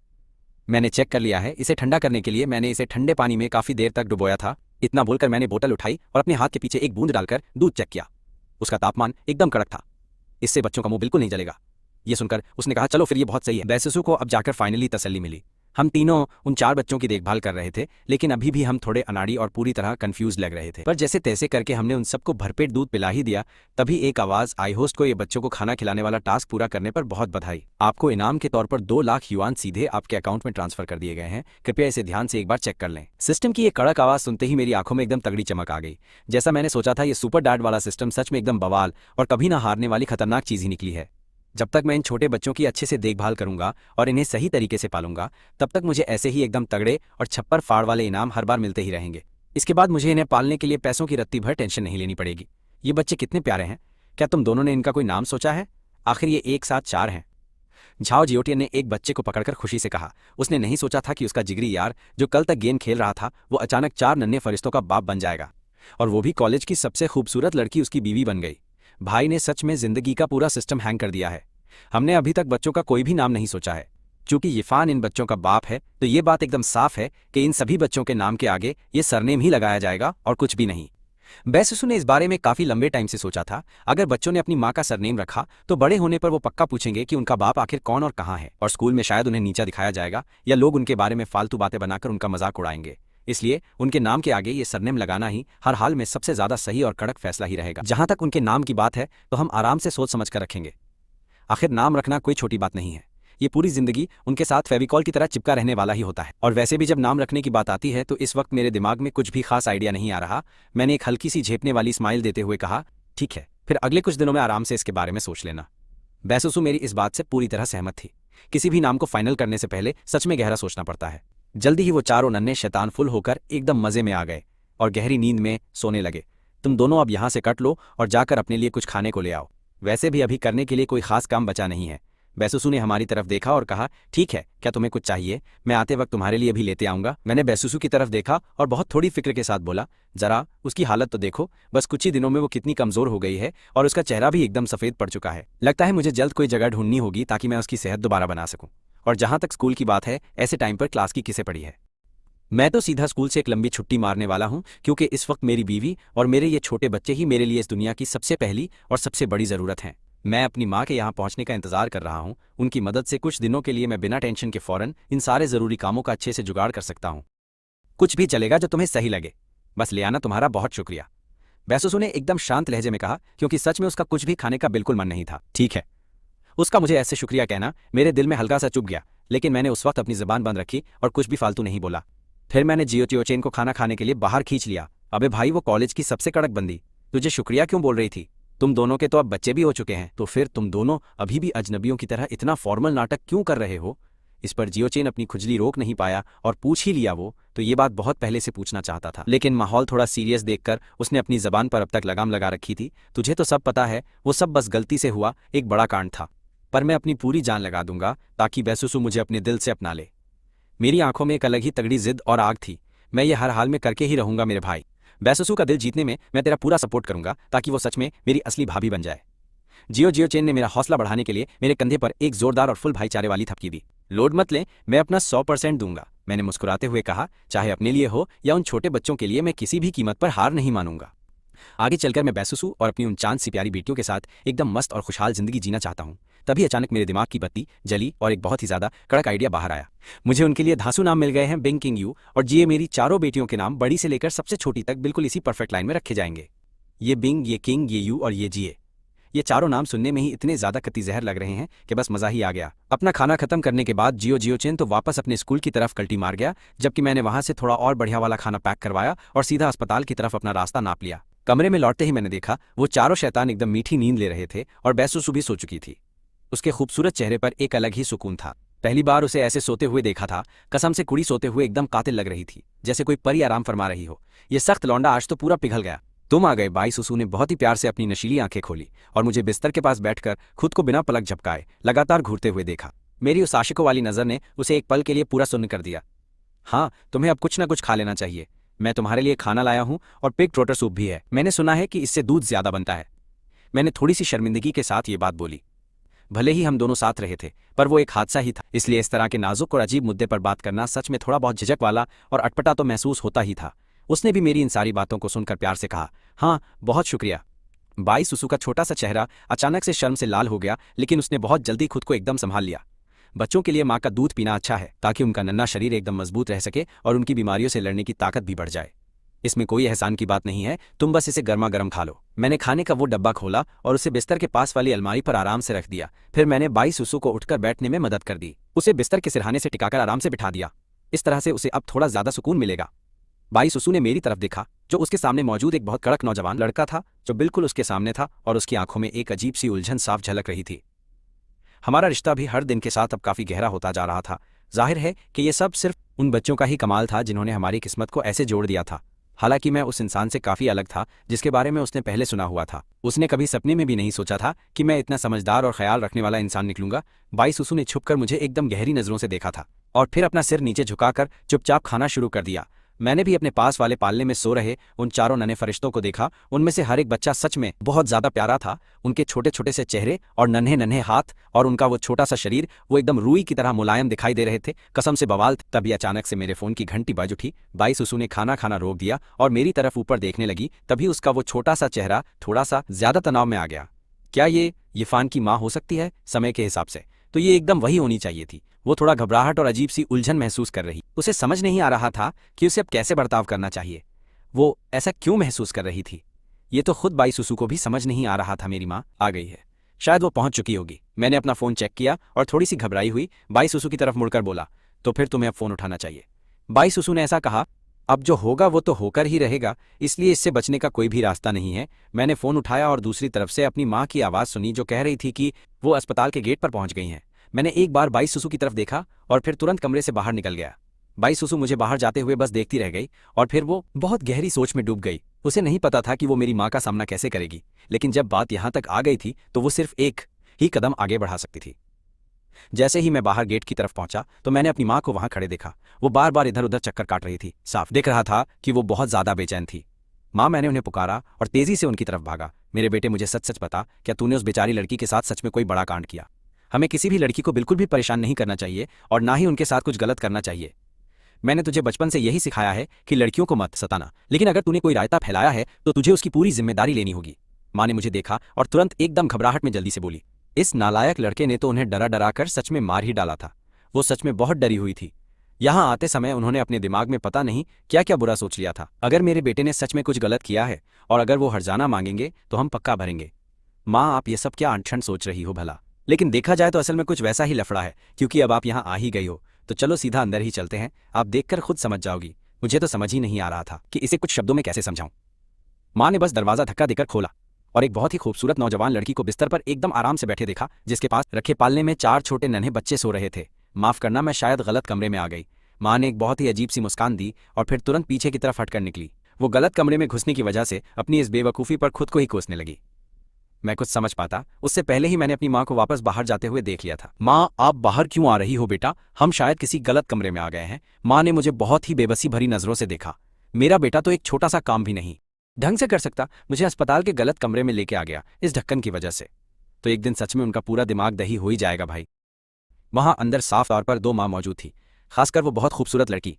मैंने चेक कर लिया है। इसे ठंडा करने के लिए मैंने इसे ठंडे पानी में काफ़ी देर तक डुबोया था। इतना बोलकर मैंने बोतल उठाई और अपने हाथ के पीछे एक बूंद डालकर दूध चेक किया। उसका तापमान एकदम कड़क था। इससे बच्चों का मुंह बिल्कुल नहीं जलेगा। ये सुनकर उसने कहा, चलो फिर ये बहुत सही है। बैसुसु को अब जाकर फाइनली तसल्ली मिली। हम तीनों उन 4 बच्चों की देखभाल कर रहे थे, लेकिन अभी भी हम थोड़े अनाड़ी और पूरी तरह कंफ्यूज लग रहे थे। पर जैसे तैसे करके हमने उन सबको भरपेट दूध पिला ही दिया, तभी एक आवाज आई, होस्ट को ये बच्चों को खाना खिलाने वाला टास्क पूरा करने पर बहुत बधाई। आपको इनाम के तौर पर 2 लाख युआन सीधे आपके अकाउंट में ट्रांसफर कर दिए गए हैं। कृपया इसे ध्यान से एक बार चेक कर लें। सिस्टम की ये कड़क आवाज सुनते ही मेरी आंखों में एकदम तगड़ी चमक आ गई। जैसा मैंने सोचा था, ये सुपर डैड वाला सिस्टम सच में एकदम बवाल और कभी ना हारने वाली खतरनाक चीज ही निकली है। जब तक मैं इन छोटे बच्चों की अच्छे से देखभाल करूंगा और इन्हें सही तरीके से पालूंगा, तब तक मुझे ऐसे ही एकदम तगड़े और छप्पर फाड़ वाले इनाम हर बार मिलते ही रहेंगे। इसके बाद मुझे इन्हें पालने के लिए पैसों की रत्ती भर टेंशन नहीं लेनी पड़ेगी। ये बच्चे कितने प्यारे हैं। क्या तुम दोनों ने इनका कोई नाम सोचा है? आखिर ये एक साथ 4 हैं। झाओ जियोटियन ने एक बच्चे को पकड़कर खुशी से कहा। उसने नहीं सोचा था कि उसका जिगरी यार, जो कल तक गेम खेल रहा था, वो अचानक 4 नन्हे फरिश्तों का बाप बन जाएगा, और वो भी कॉलेज की सबसे खूबसूरत लड़की उसकी बीवी बन गई। भाई ने सच में जिंदगी का पूरा सिस्टम हैंग कर दिया है। हमने अभी तक बच्चों का कोई भी नाम नहीं सोचा है। चूंकि यिफान इन बच्चों का बाप है, तो ये बात एकदम साफ है कि इन सभी बच्चों के नाम के आगे ये सरनेम ही लगाया जाएगा और कुछ भी नहीं। बैसुसु ने इस बारे में काफी लंबे टाइम से सोचा था। अगर बच्चों ने अपनी माँ का सरनेम रखा, तो बड़े होने पर वो पक्का पूछेंगे कि उनका बाप आखिर कौन और कहाँ है, और स्कूल में शायद उन्हें नीचा दिखाया जाएगा या लोग उनके बारे में फालतू बातें बनाकर उनका मजाक उड़ाएंगे। इसलिए उनके नाम के आगे ये सरनेम लगाना ही हर हाल में सबसे ज्यादा सही और कड़क फैसला ही रहेगा। जहां तक उनके नाम की बात है, तो हम आराम से सोच समझ कर रखेंगे। आखिर नाम रखना कोई छोटी बात नहीं है। ये पूरी जिंदगी उनके साथ फेविकॉल की तरह चिपका रहने वाला ही होता है। और वैसे भी जब नाम रखने की बात आती है, तो इस वक्त मेरे दिमाग में कुछ भी खास आइडिया नहीं आ रहा। मैंने एक हल्की सी झेपने वाली स्माइल देते हुए कहा, ठीक है, फिर अगले कुछ दिनों में आराम से इसके बारे में सोच लेना। बैसुसु मेरी इस बात से पूरी तरह सहमत थी। किसी भी नाम को फाइनल करने से पहले सच में गहरा सोचना पड़ता है। जल्दी ही वो चारों नन्हे शैतान फुल होकर एकदम मजे में आ गए और गहरी नींद में सोने लगे। तुम दोनों अब यहाँ से कट लो और जाकर अपने लिए कुछ खाने को ले आओ। वैसे भी अभी करने के लिए कोई खास काम बचा नहीं है। बैसुसु ने हमारी तरफ देखा और कहा, ठीक है, क्या तुम्हें कुछ चाहिए? मैं आते वक्त तुम्हारे लिए भी लेते आऊंगा। मैंने बैसुसु की तरफ देखा और बहुत थोड़ी फिक्र के साथ बोला, जरा उसकी हालत तो देखो, बस कुछ ही दिनों में वो कितनी कमजोर हो गई है और उसका चेहरा भी एकदम सफेद पड़ चुका है। लगता है मुझे जल्द कोई जगह ढूंढनी होगी ताकि मैं उसकी सेहत दोबारा बना सकूं। और जहां तक स्कूल की बात है, ऐसे टाइम पर क्लास की किसे पड़ी है? मैं तो सीधा स्कूल से एक लंबी छुट्टी मारने वाला हूं, क्योंकि इस वक्त मेरी बीवी और मेरे ये छोटे बच्चे ही मेरे लिए इस दुनिया की सबसे पहली और सबसे बड़ी जरूरत हैं। मैं अपनी माँ के यहाँ पहुँचने का इंतजार कर रहा हूँ। उनकी मदद से कुछ दिनों के लिए मैं बिना टेंशन के फौरन इन सारे जरूरी कामों का अच्छे से जुगाड़ कर सकता हूँ। कुछ भी चलेगा जो तुम्हें सही लगे, बस ले आना। तुम्हारा बहुत शुक्रिया, बैसुसु ने एकदम शांत लहजे में कहा, क्योंकि सच में उसका कुछ भी खाने का बिल्कुल मन नहीं था। ठीक है, उसका मुझे ऐसे शुक्रिया कहना मेरे दिल में हल्का सा चुभ गया, लेकिन मैंने उस वक्त अपनी जबान बंद रखी और कुछ भी फालतू नहीं बोला। फिर मैंने जियोटियोचेन को खाना खाने के लिए बाहर खींच लिया। अबे भाई, वो कॉलेज की सबसे कड़क बंदी तुझे शुक्रिया क्यों बोल रही थी? तुम दोनों के तो अब बच्चे भी हो चुके हैं, तो फिर तुम दोनों अभी भी अजनबियों की तरह इतना फॉर्मल नाटक क्यों कर रहे हो? इस पर जियोचेन अपनी खुजली रोक नहीं पाया और पूछ ही लिया। वो तो ये बात बहुत पहले से पूछना चाहता था, लेकिन माहौल थोड़ा सीरियस देखकर उसने अपनी जबान पर अब तक लगाम लगा रखी थी। तुझे तो सब पता है, वो सब बस गलती से हुआ एक बड़ा कांड था, पर मैं अपनी पूरी जान लगा दूंगा ताकि बैसुसु मुझे अपने दिल से अपना ले। मेरी आंखों में एक अलग ही तगड़ी जिद और आग थी। मैं ये हर हाल में करके ही रहूंगा मेरे भाई। बैसुसु का दिल जीतने में मैं तेरा पूरा सपोर्ट करूंगा ताकि वो सच में मेरी असली भाभी बन जाए। जियोचेन ने मेरा हौसला बढ़ाने के लिए मेरे कंधे पर एक जोरदार और फुल भाईचारे वाली थपकी दी। लोड मत ले, मैं अपना 100% दूंगा, मैंने मुस्कुराते हुए कहा। चाहे अपने लिए हो या उन छोटे बच्चों के लिए, मैं किसी भी कीमत पर हार नहीं मानूंगा। आगे चलकर मैं बैसुसु और अपनी उन चांद सी प्यारी बेटियों के साथ एकदम मस्त और खुशहाल जिंदगी जीना चाहता हूँ। तभी अचानक मेरे दिमाग की बत्ती जली और एक बहुत ही ज्यादा कड़क आइडिया बाहर आया। मुझे उनके लिए धांसू नाम मिल गए हैं, बिंग, किंग, यू और जिए। मेरी चारों बेटियों के नाम बड़ी से लेकर सबसे छोटी तक बिल्कुल इसी परफेक्ट लाइन में रखे जाएंगे। ये बिंग, ये किंग, ये यू और ये जिए, ये चारों नाम सुनने में ही इतने ज्यादा कत्ती जहर लग रहे हैं कि बस मजा ही आ गया। अपना खाना खत्म करने के बाद जियोचेन तो वापस अपने स्कूल की तरफ कल्टी मार गया, जबकि मैंने वहां से थोड़ा और बढ़िया वाला खाना पैक करवाया और सीधा अस्पताल की तरफ अपना रास्ता नाप लिया। कमरे में लौटते ही मैंने देखा वो चारों शैतान एकदम मीठी नींद ले रहे थे और बैसुसु भी सो चुकी थी। उसके खूबसूरत चेहरे पर एक अलग ही सुकून था। पहली बार उसे ऐसे सोते हुए देखा था। कसम से कुड़ी सोते हुए एकदम कातिल लग रही थी, जैसे कोई परी आराम फरमा रही हो। ये सख्त लौंडा आज तो पूरा पिघल गया। तुम आ गए। बैसुसु ने बहुत ही प्यार से अपनी नशीली आंखें खोली और मुझे बिस्तर के पास बैठकर खुद को बिना पलक झपकाए लगातार घूरते हुए देखा। मेरी उस आशिकों वाली नजर ने उसे एक पल के लिए पूरा सुन्न कर दिया। हाँ, तुम्हें अब कुछ ना कुछ खा लेना चाहिए। मैं तुम्हारे लिए खाना लाया हूँ और पिग ट्रोटर सूप भी है। मैंने सुना है कि इससे दूध ज्यादा बनता है। मैंने थोड़ी सी शर्मिंदगी के साथ ये बात बोली। भले ही हम दोनों साथ रहे थे, पर वो एक हादसा ही था, इसलिए इस तरह के नाजुक और अजीब मुद्दे पर बात करना सच में थोड़ा बहुत झिझक वाला और अटपटा तो महसूस होता ही था। उसने भी मेरी इन सारी बातों को सुनकर प्यार से कहा, हाँ बहुत शुक्रिया। बाई सुसु का छोटा सा चेहरा अचानक से शर्म से लाल हो गया, लेकिन उसने बहुत जल्दी खुद को एकदम संभाल लिया। बच्चों के लिए माँ का दूध पीना अच्छा है ताकि उनका नन्हा शरीर एकदम मजबूत रह सके और उनकी बीमारियों से लड़ने की ताकत भी बढ़ जाए। इसमें कोई एहसान की बात नहीं है, तुम बस इसे गर्मा गर्म खा लो। मैंने खाने का वो डब्बा खोला और उसे बिस्तर के पास वाली अलमारी पर आराम से रख दिया। फिर मैंने बाई सुसु को उठकर बैठने में मदद कर दी। उसे बिस्तर के सिरहाने से टिकाकर आराम से बिठा दिया। इस तरह से उसे अब थोड़ा ज्यादा सुकून मिलेगा। बाई सुसु ने मेरी तरफ देखा, जो उसके सामने मौजूद एक बहुत कड़क नौजवान लड़का था जो बिल्कुल उसके सामने था, और उसकी आंखों में एक अजीब सी उलझन साफ झलक रही थी। हमारा रिश्ता भी हर दिन के साथ अब काफी गहरा होता जा रहा था। जाहिर है कि यह सब सिर्फ उन बच्चों का ही कमाल था जिन्होंने हमारी किस्मत को ऐसे जोड़ दिया था। हालांकि मैं उस इंसान से काफी अलग था जिसके बारे में उसने पहले सुना हुआ था। उसने कभी सपने में भी नहीं सोचा था कि मैं इतना समझदार और ख्याल रखने वाला इंसान निकलूंगा। बाई सुसु ने छुपकर मुझे एकदम गहरी नजरों से देखा था और फिर अपना सिर नीचे झुकाकर चुपचाप खाना शुरू कर दिया। मैंने भी अपने पास वाले पालने में सो रहे उन चारों नन्हे फरिश्तों को देखा। उनमें से हर एक बच्चा सच में बहुत ज्यादा प्यारा था। उनके छोटे छोटे से चेहरे और नन्हे नन्हे हाथ और उनका वो छोटा सा शरीर, वो एकदम रूई की तरह मुलायम दिखाई दे रहे थे, कसम से बवाल। तभी अचानक से मेरे फोन की घंटी बज उठी। बाई सुसु ने खाना खाना रोक दिया और मेरी तरफ ऊपर देखने लगी। तभी उसका वो छोटा सा चेहरा थोड़ा सा ज्यादा तनाव में आ गया। क्या ये यिफान की माँ हो सकती है? समय के हिसाब से तो ये एकदम वही होनी चाहिए थी। वो थोड़ा घबराहट और अजीब सी उलझन महसूस कर रही। उसे समझ नहीं आ रहा था कि उसे अब कैसे बर्ताव करना चाहिए। वो ऐसा क्यों महसूस कर रही थी, ये तो खुद बाई सुसु को भी समझ नहीं आ रहा था। मेरी माँ आ गई है, शायद वो पहुंच चुकी होगी। मैंने अपना फोन चेक किया और थोड़ी सी घबराई हुई बाई सुसु की तरफ मुड़कर बोला, तो फिर तुम्हें अब फोन उठाना चाहिए। बाई सुसु ने ऐसा कहा, अब जो होगा वो तो होकर ही रहेगा, इसलिए इससे बचने का कोई भी रास्ता नहीं है। मैंने फोन उठाया और दूसरी तरफ से अपनी माँ की आवाज़ सुनी जो कह रही थी कि वो अस्पताल के गेट पर पहुंच गई हैं। मैंने एक बार बाई सुसु की तरफ देखा और फिर तुरंत कमरे से बाहर निकल गया। बाई सुसु मुझे बाहर जाते हुए बस देखती रह गई और फिर वो बहुत गहरी सोच में डूब गई। उसे नहीं पता था कि वो मेरी माँ का सामना कैसे करेगी, लेकिन जब बात यहाँ तक आ गई थी तो वो सिर्फ एक ही कदम आगे बढ़ा सकती थी। जैसे ही मैं बाहर गेट की तरफ पहुंचा तो मैंने अपनी माँ को वहां खड़े देखा। वो बार बार इधर उधर चक्कर काट रही थी। साफ दिख रहा था कि वो बहुत ज्यादा बेचैन थी। माँ, मैंने उन्हें पुकारा और तेजी से उनकी तरफ भागा। मेरे बेटे, मुझे सच सच बता, क्या तूने उस बेचारी लड़की के साथ सच में कोई बड़ा कांड किया? हमें किसी भी लड़की को बिल्कुल भी परेशान नहीं करना चाहिए और ना ही उनके साथ कुछ गलत करना चाहिए। मैंने तुझे बचपन से यही सिखाया है कि लड़कियों को मत सताना, लेकिन अगर तूने कोई रायता फैलाया है तो तुझे उसकी पूरी जिम्मेदारी लेनी होगी। माँ ने मुझे देखा और तुरंत एकदम घबराहट में जल्दी से बोली, इस नालायक लड़के ने तो उन्हें डरा डरा कर सच में मार ही डाला था। वो सच में बहुत डरी हुई थी। यहाँ आते समय उन्होंने अपने दिमाग में पता नहीं क्या क्या बुरा सोच लिया था। अगर मेरे बेटे ने सच में कुछ गलत किया है और अगर वो हर्जाना मांगेंगे तो हम पक्का भरेंगे। माँ, आप ये सब क्या अनछन सोच रही हो भला? लेकिन देखा जाए तो असल में कुछ वैसा ही लफड़ा है, क्योंकि अब आप यहाँ आ ही गई हो तो चलो सीधा अंदर ही चलते हैं। आप देखकर खुद समझ जाओगी। मुझे तो समझ ही नहीं आ रहा था कि इसे कुछ शब्दों में कैसे समझाऊं। माँ ने बस दरवाजा धक्का देकर खोला और एक बहुत ही खूबसूरत नौजवान लड़की को बिस्तर पर एकदम आराम से बैठे देखा, जिसके पास रखे पालने में 4 छोटे नन्हे बच्चे सो रहे थे। माफ करना, मैं शायद गलत कमरे में आ गई। माँ ने एक बहुत ही अजीब सी मुस्कान दी और फिर तुरंत पीछे की तरफ हटकर निकली। वो गलत कमरे में घुसने की वजह से अपनी इस बेवकूफ़ी पर खुद को ही कोसने लगी। मैं कुछ समझ पाता उससे पहले ही मैंने अपनी माँ को वापस बाहर जाते हुए देख लिया था। माँ, आप बाहर क्यों आ रही हो बेटा? हम शायद किसी गलत कमरे में आ गए हैं। माँ ने मुझे बहुत ही बेबसी भरी नजरों से देखा। मेरा बेटा तो एक छोटा सा काम भी नहीं ढंग से कर सकता, मुझे अस्पताल के गलत कमरे में लेके आ गया इस ढक्कन की वजह से। तो एक दिन सच में उनका पूरा दिमाग दही हो ही जाएगा भाई। वहां अंदर साफ तौर पर 2 माँ मौजूद थी, खासकर वो बहुत खूबसूरत लड़की।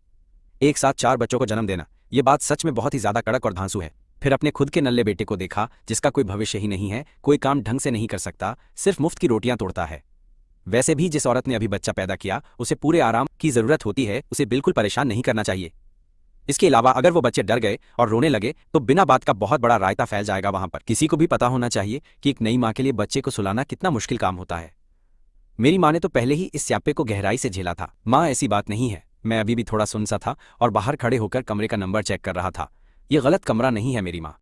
एक साथ 4 बच्चों को जन्म देना, ये बात सच में बहुत ही ज्यादा कड़क और धांसू है। फिर अपने खुद के नल्ले बेटे को देखा जिसका कोई भविष्य ही नहीं है, कोई काम ढंग से नहीं कर सकता, सिर्फ मुफ्त की रोटियां तोड़ता है। वैसे भी जिस औरत ने अभी बच्चा पैदा किया उसे पूरे आराम की जरूरत होती है, उसे बिल्कुल परेशान नहीं करना चाहिए। इसके अलावा अगर वो बच्चे डर गए और रोने लगे तो बिना बात का बहुत बड़ा रायता फैल जाएगा वहां पर। किसी को भी पता होना चाहिए कि एक नई माँ के लिए बच्चे को सुलाना कितना मुश्किल काम होता है। मेरी माँ ने तो पहले ही इस स्यापे को गहराई से झेला था। माँ, ऐसी बात नहीं है, मैं अभी भी थोड़ा सुन सा था और बाहर खड़े होकर कमरे का नंबर चेक कर रहा था। ये गलत कमरा नहीं है मेरी माँ।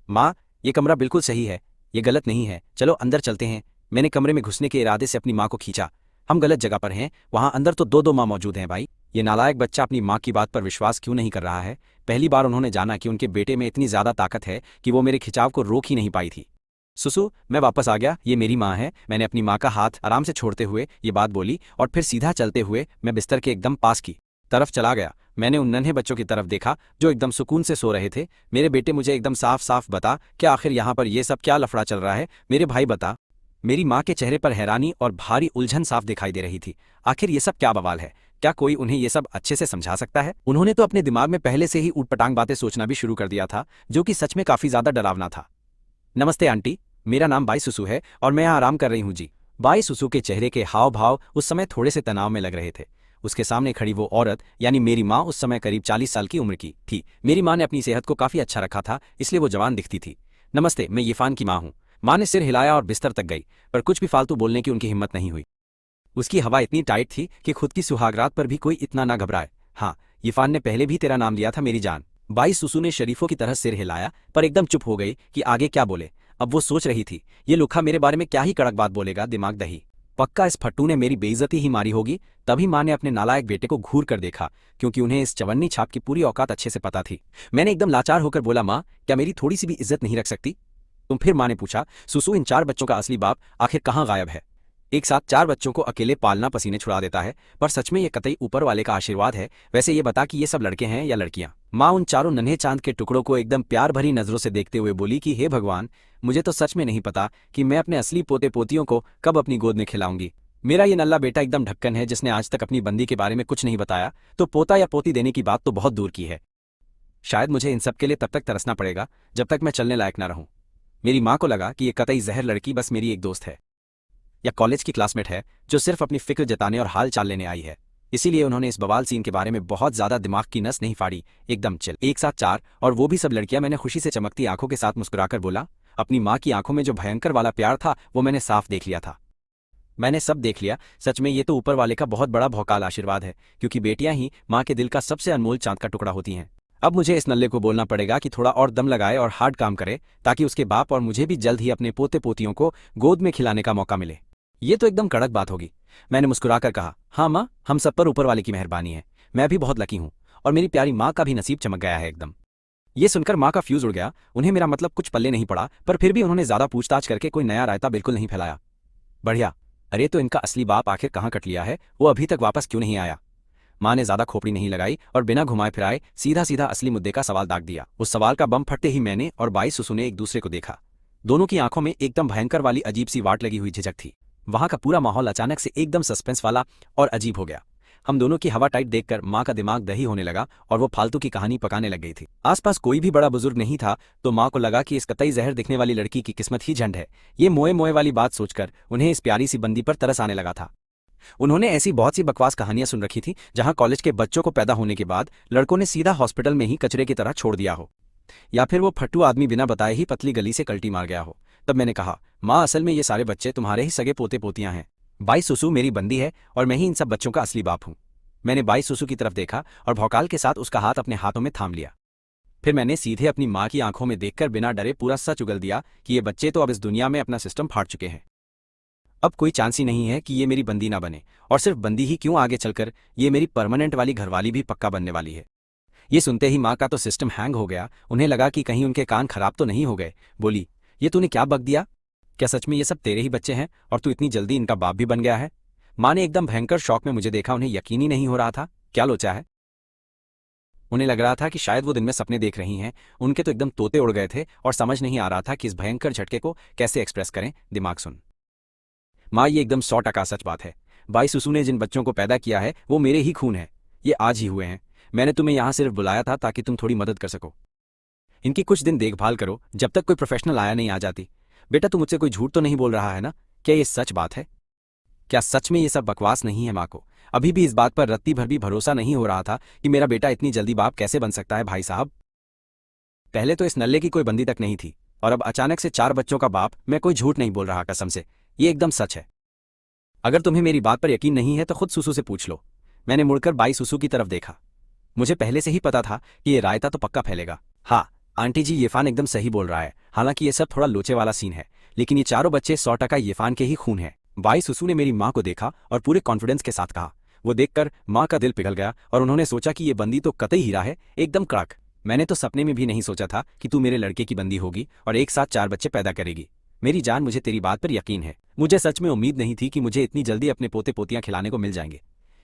माँ, ये कमरा बिल्कुल सही है, ये गलत नहीं है, चलो अंदर चलते हैं। मैंने कमरे में घुसने के इरादे से अपनी माँ को खींचा। हम गलत जगह पर हैं, वहां अंदर तो 2 माँ मौजूद हैं भाई। ये नालायक बच्चा अपनी माँ की बात पर विश्वास क्यों नहीं कर रहा है? पहली बार उन्होंने जाना कि उनके बेटे में इतनी ज्यादा ताकत है कि वो मेरे खिंचाव को रोक ही नहीं पाई थी। सुसु, मैं वापस आ गया, ये मेरी माँ है। मैंने अपनी माँ का हाथ आराम से छोड़ते हुए ये बात बोली और फिर सीधा चलते हुए मैं बिस्तर के एकदम पास की तरफ चला गया। मैंने उन नन्हे बच्चों की तरफ देखा जो एकदम सुकून से सो रहे थे। मेरे बेटे, मुझे एकदम साफ साफ बता, क्या आखिर यहाँ पर ये सब क्या लफड़ा चल रहा है? मेरे भाई बता। मेरी माँ के चेहरे पर हैरानी और भारी उलझन साफ दिखाई दे रही थी। आखिर ये सब क्या बवाल है? क्या कोई उन्हें ये सब अच्छे से समझा सकता है? उन्होंने तो अपने दिमाग में पहले से ही ऊटपटांग बातें सोचना भी शुरू कर दिया था, जो कि सच में काफी ज्यादा डरावना था। नमस्ते आंटी, मेरा नाम बाई सुसु है और मैं यहाँ आराम कर रही हूँ जी। बाई सुसु के चेहरे के हाव भाव उस समय थोड़े से तनाव में लग रहे थे। उसके सामने खड़ी वो औरत यानी मेरी माँ उस समय करीब 40 साल की उम्र की थी। मेरी माँ ने अपनी सेहत को काफी अच्छा रखा था, इसलिए वो जवान दिखती थी। नमस्ते, मैं यिफान की माँ हूँ। माँ ने सिर हिलाया और बिस्तर तक गई, पर कुछ भी फालतू बोलने की उनकी हिम्मत नहीं हुई। उसकी हवा इतनी टाइट थी कि खुद की सुहागरात पर भी कोई इतना ना घबराए। हाँ, यिफान ने पहले भी तेरा नाम लिया था मेरी जान। बाई सुसु ने शरीफों की तरह सिर हिलाया, पर एकदम चुप हो गई कि आगे क्या बोले। अब वो सोच रही थी, ये लुखा मेरे बारे में क्या ही कड़क बात बोलेगा, दिमाग दही। पक्का इस फट्टू ने मेरी बेइज्जती ही मारी होगी। तभी माँ ने अपने नालायक बेटे को घूर कर देखा, क्योंकि उन्हें इस चवन्नी छाप की पूरी औकात अच्छे से पता थी। मैंने एकदम लाचार होकर बोला, माँ क्या मेरी थोड़ी सी भी इज्जत नहीं रख सकती तुम? फिर माँ ने पूछा, सुसु इन 4 बच्चों का असली बाप आखिर कहाँ गायब है? एक साथ 4 बच्चों को अकेले पालना पसीने छुड़ा देता है, पर सच में ये कतई ऊपर वाले का आशीर्वाद है। वैसे ये बता कि ये सब लड़के हैं या लड़कियां? माँ उन चारों नन्हे चांद के टुकड़ों को एकदम प्यार भरी नजरों से देखते हुए बोली कि हे भगवान, मुझे तो सच में नहीं पता कि मैं अपने असली पोते पोतियों को कब अपनी गोद में खिलाऊंगी। मेरा ये नल्ला बेटा एकदम ढक्कन है, जिसने आज तक अपनी बंदी के बारे में कुछ नहीं बताया, तो पोता या पोती देने की बात तो बहुत दूर की है। शायद मुझे इन सब के लिए तब तक तरसना पड़ेगा जब तक मैं चलने लायक ना रहूं। मेरी माँ को लगा कि ये कतई जहर लड़की बस मेरी एक दोस्त है या कॉलेज की क्लासमेट है, जो सिर्फ अपनी फिक्र जताने और हाल चाल लेने आई है। इसीलिए उन्होंने इस बवाल सीन के बारे में बहुत ज्यादा दिमाग की नस नहीं फाड़ी। एकदम चिल, एक साथ 4 और वो भी सब लड़कियां। मैंने खुशी से चमकती आंखों के साथ मुस्कुराकर बोला, अपनी माँ की आंखों में जो भयंकर वाला प्यार था वो मैंने साफ देख लिया था। मैंने सब देख लिया। सच में ये तो ऊपर वाले का बहुत बड़ा भौकाल आशीर्वाद है, क्योंकि बेटियां ही माँ के दिल का सबसे अनमोल चांद का टुकड़ा होती हैं। अब मुझे इस नल्ले को बोलना पड़ेगा कि थोड़ा और दम लगाए और हार्ड काम करे, ताकि उसके बाप और मुझे भी जल्द ही अपने पोते पोतियों को गोद में खिलाने का मौका मिले। ये तो एकदम कड़क बात होगी। मैंने मुस्कुराकर कहा, हाँ माँ, हम सब पर ऊपर वाले की मेहरबानी है। मैं भी बहुत लकी हूँ और मेरी प्यारी माँ का भी नसीब चमक गया है एकदम। ये सुनकर माँ का फ्यूज उड़ गया। उन्हें मेरा मतलब कुछ पल्ले नहीं पड़ा, पर फिर भी उन्होंने ज्यादा पूछताछ करके कोई नया रायता बिल्कुल नहीं फैलाया। बढ़िया। अरे तो इनका असली बाप आखिर कहाँ कट लिया है? वो अभी तक वापस क्यों नहीं आया? माँ ने ज्यादा खोपड़ी नहीं लगाई और बिना घुमाए फिराए सीधा सीधा असली मुद्दे का सवाल दाग दिया। उस सवाल का बम फटते ही मैंने और बाई सुसु ने एक दूसरे को देखा। दोनों की आंखों में एकदम भयंकर वाली अजीब सी वाट लगी हुई झिझक थी। वहां का पूरा माहौल अचानक से एकदम सस्पेंस वाला और अजीब हो गया। हम दोनों की हवा टाइट देखकर माँ का दिमाग दही होने लगा और वो फालतू की कहानी पकाने लग गई थी। आसपास कोई भी बड़ा बुजुर्ग नहीं था, तो माँ को लगा कि इस कतई जहर दिखने वाली लड़की की किस्मत ही झंड है। ये मोए मोए वाली बात सोचकर उन्हें इस प्यारी सी बंदी पर तरस आने लगा था। उन्होंने ऐसी बहुत सी बकवास कहानियां सुन रखी थी, जहां कॉलेज के बच्चों को पैदा होने के बाद लड़कों ने सीधा हॉस्पिटल में ही कचरे की तरह छोड़ दिया हो, या फिर वो फट्टू आदमी बिना बताए ही पतली गली से कल्टी मार गया हो। तब मैंने कहा, माँ असल में ये सारे बच्चे तुम्हारे ही सगे पोते पोतियां हैं। बाई सुसु मेरी बंदी है और मैं ही इन सब बच्चों का असली बाप हूँ। मैंने बाई सुसु की तरफ देखा और भौकाल के साथ उसका हाथ अपने हाथों में थाम लिया। फिर मैंने सीधे अपनी माँ की आंखों में देखकर बिना डरे पूरा सच उगल दिया कि ये बच्चे तो अब इस दुनिया में अपना सिस्टम फाड़ चुके हैं। अब कोई चांस ही नहीं है कि ये मेरी बंदी ना बने, और सिर्फ बंदी ही क्यों, आगे चलकर ये मेरी परमानेंट वाली घरवाली भी पक्का बनने वाली है। ये सुनते ही माँ का तो सिस्टम हैंग हो गया। उन्हें लगा कि कहीं उनके कान खराब तो नहीं हो गए। बोली, ये तूने क्या बक दिया? क्या सच में ये सब तेरे ही बच्चे हैं और तू इतनी जल्दी इनका बाप भी बन गया है? माँ ने एकदम भयंकर शौक में मुझे देखा। उन्हें यकीन ही नहीं हो रहा था। क्या लोचा है? उन्हें लग रहा था कि शायद वो दिन में सपने देख रही हैं। उनके तो एकदम तोते उड़ गए थे और समझ नहीं आ रहा था कि इस भयंकर झटके को कैसे एक्सप्रेस करें। दिमाग सुन माँ, ये एकदम 100% सच बात है। बाई सुसु ने जिन बच्चों को पैदा किया है वो मेरे ही खून है। ये आज ही हुए हैं। मैंने तुम्हें यहाँ सिर्फ बुलाया था ताकि तुम थोड़ी मदद कर सको। इनकी कुछ दिन देखभाल करो, जब तक कोई प्रोफेशनल आया नहीं आ जाती। बेटा तू मुझसे कोई झूठ तो नहीं बोल रहा है ना? क्या ये सच बात है? क्या सच में ये सब बकवास नहीं है? माँ को अभी भी इस बात पर रत्ती भर भी भरोसा नहीं हो रहा था कि मेरा बेटा इतनी जल्दी बाप कैसे बन सकता है। भाई साहब, पहले तो इस नल्ले की कोई बंदी तक नहीं थी, और अब अचानक से 4 बच्चों का बाप। मैं कोई झूठ नहीं बोल रहा, कसम से ये एकदम सच है। अगर तुम्हें मेरी बात पर यकीन नहीं है तो खुद सुसु से पूछ लो। मैंने मुड़कर बाई सुसु की तरफ देखा। मुझे पहले से ही पता था कि ये रायता तो पक्का फैलेगा। हाँ आंटी जी, यिफान एकदम सही बोल रहा है। हालांकि ये सब थोड़ा लोचे वाला सीन है, लेकिन ये चारों बच्चे 100% यिफान के ही खून है। बाई सुसु ने मेरी माँ को देखा और पूरे कॉन्फिडेंस के साथ कहा। वो देखकर माँ का दिल पिघल गया और उन्होंने सोचा कि ये बंदी तो कतई हीरा है, एकदम कड़क। मैंने तो सपने में भी नहीं सोचा था कि तू मेरे लड़के की बंदी होगी और एक साथ 4 बच्चे पैदा करेगी। मेरी जान, मुझे तेरी बात पर यकीन है। मुझे सच में उम्मीद नहीं थी कि मुझे इतनी जल्दी अपने पोते पोतियां खिलाने को मिल जाएंगे।